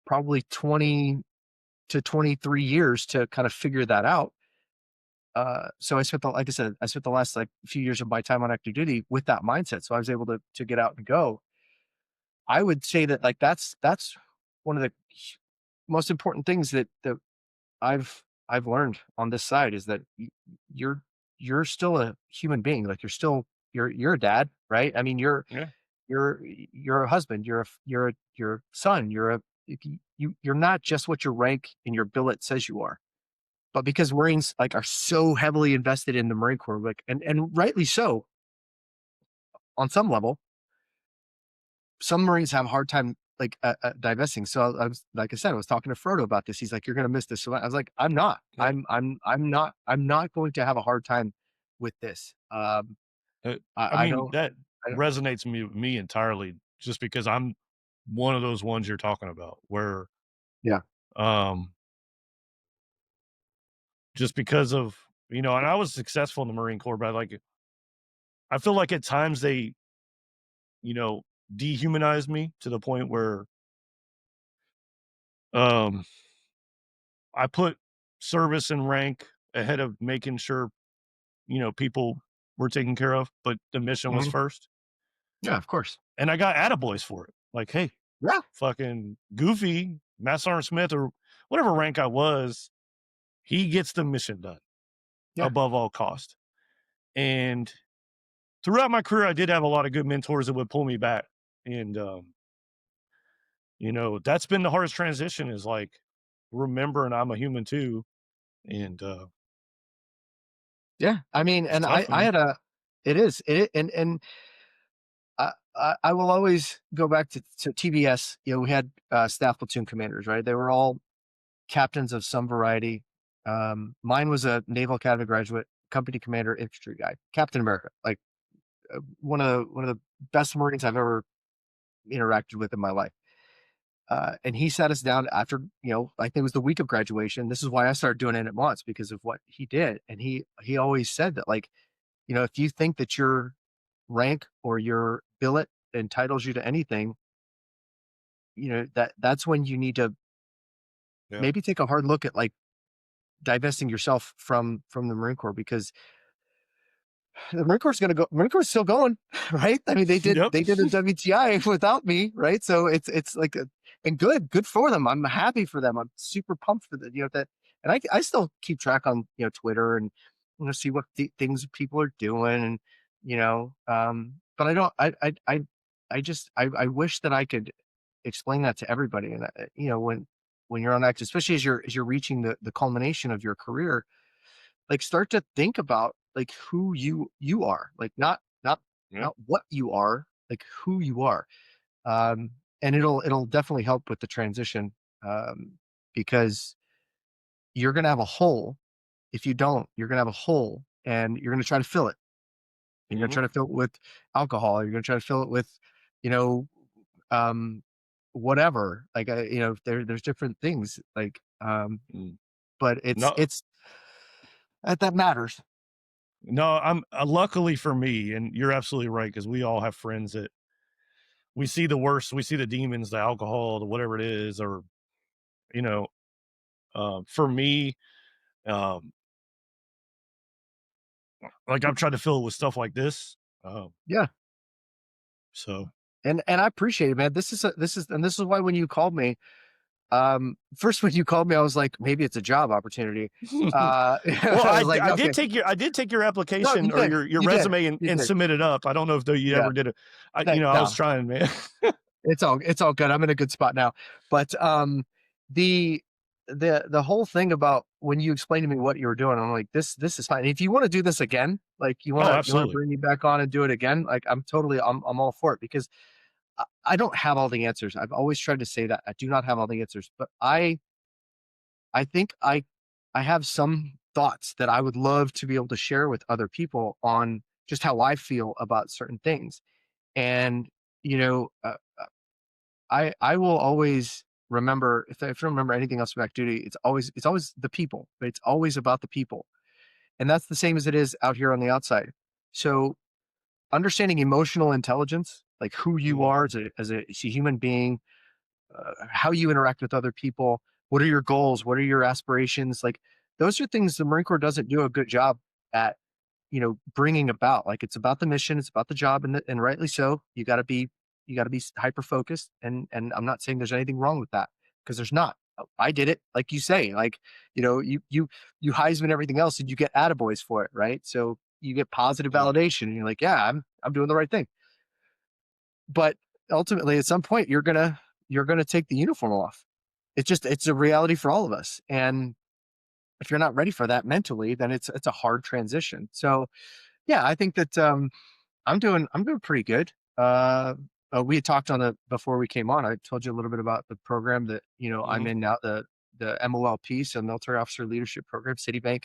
Speaker 2: probably 20 to 23 years to kind of figure that out. So like I said, I spent the last like few years of my time on active duty with that mindset. So I was able to get out and go. I would say that like that's one of the most important things that I've learned on this side is that you're you're still a human being. Like you're a dad, right? I mean,
Speaker 1: Yeah.
Speaker 2: you're a husband, you're a son, you're not just what your rank in your billet says you are. But because Marines like are so heavily invested in the Marine Corps, like and rightly so on some level, some Marines have a hard time like divesting. So I was like I said, I was talking to Frodo about this. He's like, "You're going to miss this." So I was like, "I'm not.
Speaker 1: Yeah.
Speaker 2: I'm not going to have a hard time with this."
Speaker 1: Uh, I
Speaker 2: I
Speaker 1: mean,
Speaker 2: don't.
Speaker 1: that
Speaker 2: I don't.
Speaker 1: resonates me entirely just because I'm one of those ones you're talking about where,
Speaker 2: Yeah.
Speaker 1: um, just because of, and I was successful in the Marine Corps, but like, I feel like at times they, you know, dehumanize me to the point where, um, I put service and rank ahead of making sure, people were taken care of, but the mission was
Speaker 2: Mhm.
Speaker 1: first.
Speaker 2: Yeah. Of course.
Speaker 1: And I got attaboys for it. Like, hey,
Speaker 2: Yeah.
Speaker 1: fucking Goofy, Master Sergeant Smith, or whatever rank I was, he gets the mission done
Speaker 2: Yeah.
Speaker 1: above all cost. And throughout my career, I did have a lot of good mentors that would pull me back. And, that's been the hardest transition is like remembering I'm a human too. And
Speaker 2: Yeah. I mean,
Speaker 1: it's
Speaker 2: and
Speaker 1: tough,
Speaker 2: I
Speaker 1: man.
Speaker 2: had a. It is. And I will always go back to TBS. We had staff platoon commanders, right? They were all captains of some variety. Mine was a Naval Academy graduate, company commander, infantry guy, Captain America, like one of the best Marines I've ever interacted with in my life. And he sat us down after, I think it was the week of graduation. This is why I started doing it at once because of what he did. And he always said that, like, if you think that your rank or your billet entitles you to anything, that's when you need to
Speaker 1: Yeah.
Speaker 2: maybe take a hard look at like divesting yourself from the Marine Corps, because the Marine Corps is going to go. Marine Corps is still going, right? I mean, they did
Speaker 1: Yep.
Speaker 2: they did a WTI without me, right? So it's like and good for them. I'm happy for them. I'm super pumped for that. That, and I still keep track on Twitter and see what things people are doing, and but I don't. I just I wish that I could explain that to everybody, and when you're on active, especially as you're reaching the culmination of your career, like start to think about like who you are, like not
Speaker 1: Yeah.
Speaker 2: not what you are, like who you are. um and it'll definitely help with the transition, because you're gonna have a hole. If you don't, you're gonna have a hole, and you're gonna try to fill it. And you're gonna
Speaker 1: Hmm.
Speaker 2: try to fill it with alcohol. You're gonna try to fill it with you know um whatever, like there's different things, like but it's
Speaker 1: No,
Speaker 2: it's that matters.
Speaker 1: no, I'm luckily for me, and you're absolutely right because we all have friends that we see the worst, we see the demons, the alcohol, the whatever it is, or you know, for me, um, like I've tried to fill it with stuff like this. Um,
Speaker 2: Yeah.
Speaker 1: so
Speaker 2: And I appreciate it, man. This is why when you called me, first when you called me, I was like, maybe it's a job opportunity.
Speaker 1: Well,
Speaker 2: I was like, okay,
Speaker 1: I did take your
Speaker 2: no,
Speaker 1: application or your
Speaker 2: you did,
Speaker 1: resume
Speaker 2: you
Speaker 1: and
Speaker 2: did.
Speaker 1: submit it up. I don't know if though you
Speaker 2: Yeah,
Speaker 1: ever did it. I was
Speaker 2: no,
Speaker 1: trying, man.
Speaker 2: it's all good. I'm in a good spot now. But the the whole thing about when you explained to me what you were doing, I'm like, this is fine. If you want to do this again, like
Speaker 1: Oh,
Speaker 2: you want to
Speaker 1: absolutely.
Speaker 2: bring me back on and do it again, like I'm all for it because I don't have all the answers. I've always tried to say that I do not have all the answers, but I think I have some thoughts that I would love to be able to share with other people on just how I feel about certain things. And you know, I will always remember if I remember anything else from active duty, it's always the people, but it's always about the people, and that's the same as it is out here on the outside. So understanding emotional intelligence, like who you
Speaker 1: Mhm.
Speaker 2: are as a human being, how you interact with other people, what are your goals, what are your aspirations, like those are things the Marine Corps doesn't do a good job at, bringing about. Like it's about the mission, it's about the job, and rightly so. You got to be hyper focused, and I'm not saying there's anything wrong with that because there's not. I did it, like you say, like you Heisman everything else, and you get attaboys for it, right? So you get positive
Speaker 1: Yeah.
Speaker 2: validation, and you're like, yeah, I'm doing the right thing. But ultimately, at some point, you're gonna take the uniform off. It's a reality for all of us, and if you're not ready for that mentally, then it's a hard transition. So yeah, I think that I'm doing pretty good. We had talked on the before we came on. I told you a little bit about the program that I'm
Speaker 1: Mhm.
Speaker 2: in now, the MOLP, so Military Officer Leadership Program, Citibank.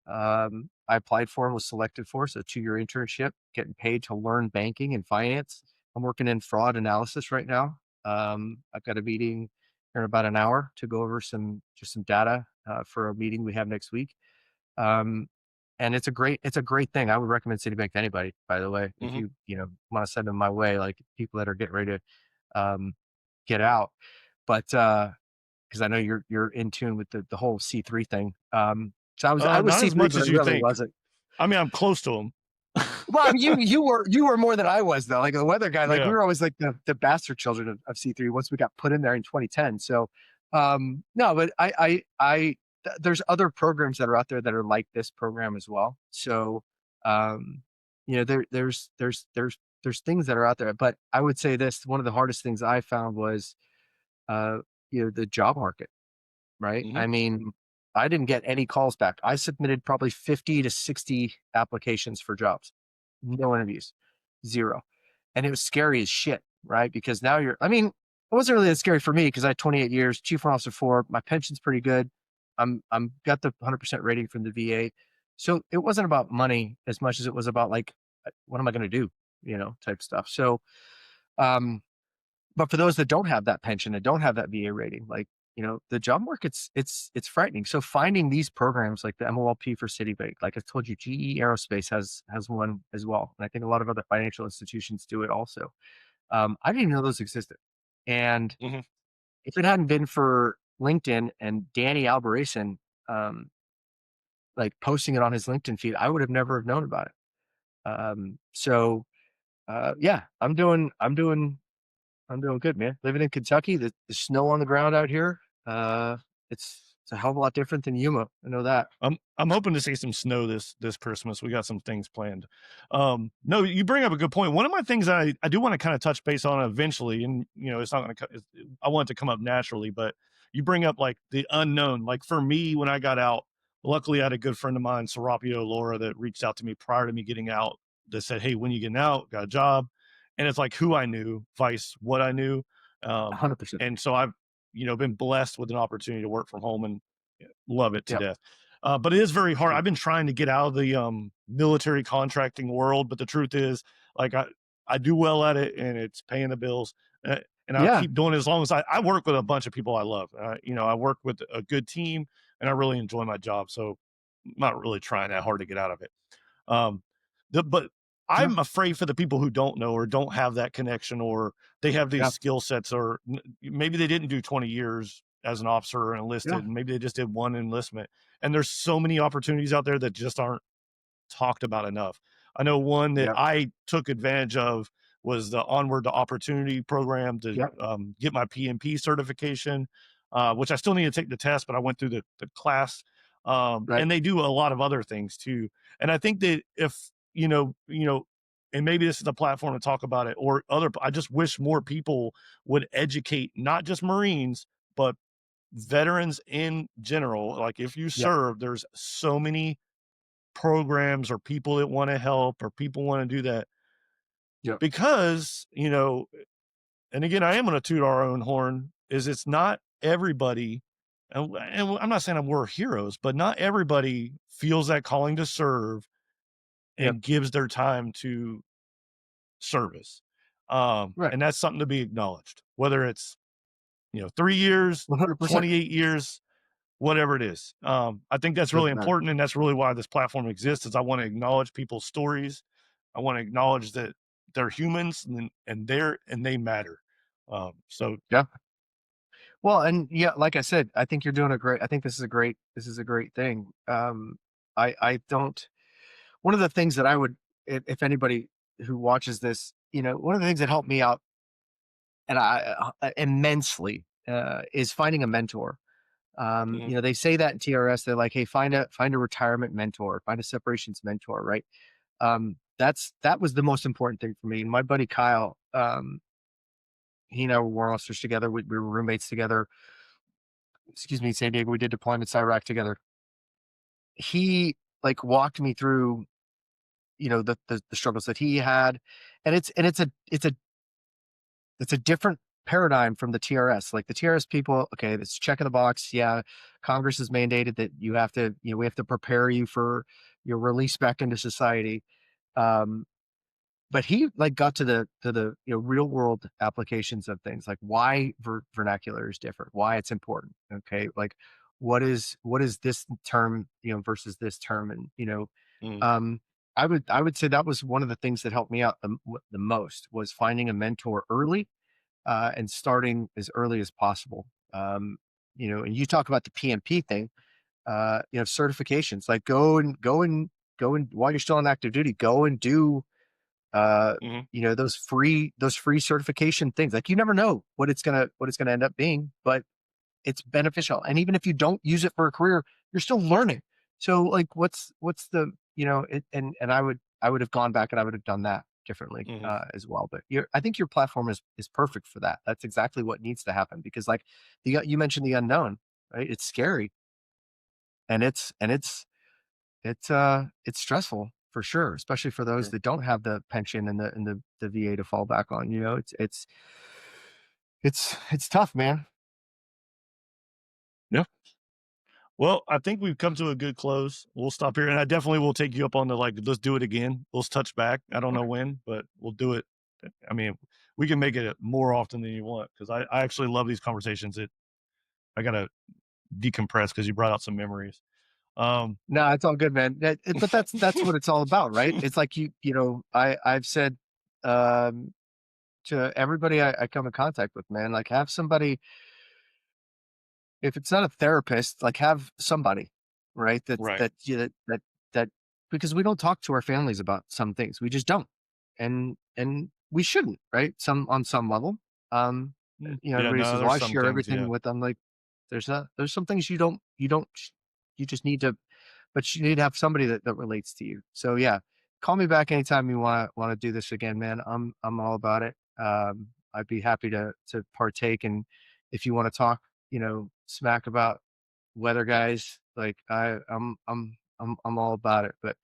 Speaker 2: I applied for and was selected for, so 2-year internship, getting paid to learn banking and finance. I'm working in fraud analysis right now. I've got a meeting in about an hour to go over some data for a meeting we have next week. Um, and it's a great thing. I would recommend Citibank to anybody, by the way, if
Speaker 1: Mhm.
Speaker 2: you want to send them my way, like people that are getting ready to um, get out. But because I know you're in tune with the whole C3 thing. So I was
Speaker 1: Not as
Speaker 2: C3,
Speaker 1: much
Speaker 2: but I
Speaker 1: as you
Speaker 2: really
Speaker 1: think.
Speaker 2: wasn't.
Speaker 1: I mean, I'm close to them.
Speaker 2: Well, I mean, you were more than I was though. Like the weather guy, like we
Speaker 1: Yeah.
Speaker 2: were always like the bastard children of C3 once we got put in there in 2010. So no, but there's other programs that are out there that are like this program as well. So um, there's things that are out there. But I would say this: one of the hardest things I found was uh, the job market. Right?
Speaker 1: Mhm.
Speaker 2: I mean, I didn't get any calls back. I submitted probably 50 to 60 applications for jobs. No interviews. 0. And it was scary as shit, right? Because now I mean, it wasn't really that scary for me because I had 28 years, Chief Warrant Officer 4, my pension's pretty good. I'm got the 100% rating from the VA. So it wasn't about money as much as it was about like, what am I going to do? Type stuff. So, um, but for those that don't have that pension and don't have that VA rating, like, the job market's it's frightening. So finding these programs like the MOLP for Citibank, like I told you, GE Aerospace has one as well. And I think a lot of other financial institutions do it also. I didn't even know those existed. And
Speaker 1: Mhm.
Speaker 2: if it hadn't been for LinkedIn and Danny Albarracin, like posting it on his LinkedIn feed, I would have never have known about it. So yeah, I'm doing good, man. Living in Kentucky, the snow on the ground out here, it's a hell of a lot different than Yuma. I know that.
Speaker 1: I'm hoping to see some snow this Christmas. We got some things planned. No, you bring up a good point. One of my things I do want to kind of touch base on eventually, and it's not going to. I want it to come up naturally, but you bring up like the unknown. Like for me, when I got out, luckily I had a good friend of mine, Serapio Laura, that reached out to me prior to me getting out. That said, "Hey, when you getting out? Got a job?" And it's like who I knew, vice what I knew. Um,
Speaker 2: 100%.
Speaker 1: and so I've been blessed with an opportunity to work from home and love it to
Speaker 2: Yep.
Speaker 1: death. But it is very hard.
Speaker 2: Yep.
Speaker 1: I've been trying to get out of the military contracting world, but the truth is, like I do well at it, and it's paying the bills. And I'll
Speaker 2: Yeah.
Speaker 1: keep doing it as long as I work with a bunch of people I love. I work with a good team, and I really enjoy my job. So I'm not really trying that hard to get out of it. Um, but
Speaker 2: No.
Speaker 1: I'm afraid for the people who don't know or don't have that connection, or they have these
Speaker 2: Yeah.
Speaker 1: skill sets, or maybe they didn't do 20 years as an officer or
Speaker 2: Yeah.
Speaker 1: enlisted, and maybe they just did one enlistment. And there's so many opportunities out there that just aren't talked about enough. I know one that
Speaker 2: Yep.
Speaker 1: I took advantage of was the Onward to Opportunity program to
Speaker 2: Yep.
Speaker 1: get my PMP certification, which I still need to take the test, but I went through the class.
Speaker 2: Right.
Speaker 1: And they do a lot of other things too. And I think that if, and maybe this is a platform to talk about it or other, I just wish more people would educate not just Marines, but veterans in general. Like if you
Speaker 2: Yep.
Speaker 1: serve, there's so many programs or people that want to help or people want to do that
Speaker 2: Yep.
Speaker 1: because, and again, I am going to toot our own horn is it's not everybody. And I'm not saying we're heroes, but not everybody feels that calling to serve
Speaker 2: Yep.
Speaker 1: and gives their time to service.
Speaker 2: Right.
Speaker 1: And that's something to be acknowledged, whether it's, 3 years,
Speaker 2: 100%.
Speaker 1: 28 years, whatever it is. I think that's really
Speaker 2: Doesn't matter.
Speaker 1: important. And that's really why this platform exists is I want to acknowledge people's stories. I want to acknowledge that they're humans and they matter. So
Speaker 2: Yeah. Well, and yeah, like I said, I think you're doing I think this is a great thing. I don't, one of the things that I would, if anybody who watches this, one of the things that helped me out and immensely, is finding a mentor.
Speaker 1: mhm,
Speaker 2: They say that in TRS, they're like, hey, find a retirement mentor, find a separations mentor, right? That was the most important thing for me. And my buddy Kyle, he and I were warrant officers together. We were roommates together. Excuse me, San Diego. We did deployments to Iraq together. He like walked me through, the struggles that he had, and it's a different paradigm from the TRS. Like the TRS people, okay, it's checking the box. Yeah, Congress has mandated that you have to, we have to prepare you for your release back into society. Um, but he like got to the real world applications of things like why vernacular is different, why it's important. Okay, like what is this term versus this term, and
Speaker 1: mhm,
Speaker 2: um, I would say that was one of the things that helped me out the most was finding a mentor early, and starting as early as possible. And you talk about the PMP thing, certifications, like go and while you're still on active duty, go and do
Speaker 1: mhm,
Speaker 2: those free certification things. Like you never know what it's gonna end up being, but it's beneficial. And even if you don't use it for a career, you're still learning. So like what's the and I would have gone back and I would have done that differently,
Speaker 1: mhm,
Speaker 2: as well. But I think your platform is perfect for that. That's exactly what needs to happen because like you mentioned the unknown, right? It's scary and it's stressful for sure, especially for those
Speaker 1: sure.
Speaker 2: that don't have the pension and the VA to fall back on. It's tough, man.
Speaker 1: Yeah. Well, I think we've come to a good close. We'll stop here, and I definitely will take you up on the like. Let's do it again. Let's touch back. I don't know
Speaker 2: Okay.
Speaker 1: when, but we'll do it. I mean, we can make it more often than you want because I actually love these conversations. I gotta decompress because you brought out some memories. Um,
Speaker 2: No, it's all good, man. But that's what it's all about, right? It's like I've said, um, to everybody I come in contact with, man, like have somebody. If it's not a therapist, like have somebody, right? That's
Speaker 1: right.
Speaker 2: that you that because we don't talk to our families about some things. We just don't. And we shouldn't, right? Some on some level. Um,
Speaker 1: Yeah.
Speaker 2: Everybody
Speaker 1: No,
Speaker 2: says, "Well,
Speaker 1: there's
Speaker 2: I
Speaker 1: some
Speaker 2: share
Speaker 1: things.
Speaker 2: everything
Speaker 1: Yeah.
Speaker 2: with them." Like there's some things you just need to, but you need to have somebody that relates to you. So yeah, call me back anytime you want to do this again, man. I'm all about it. I'd be happy to partake, and if you want to talk, smack about weather guys, like I'm all about it. But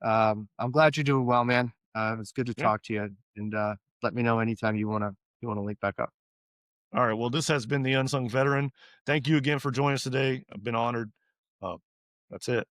Speaker 2: I'm glad you're doing well, man. It's good to
Speaker 1: Yeah.
Speaker 2: talk to you, and let me know anytime you wanna link back up.
Speaker 1: All right. Well, this has been the Unsung Veteran. Thank you again for joining us today. I've been honored. Uh, that's it.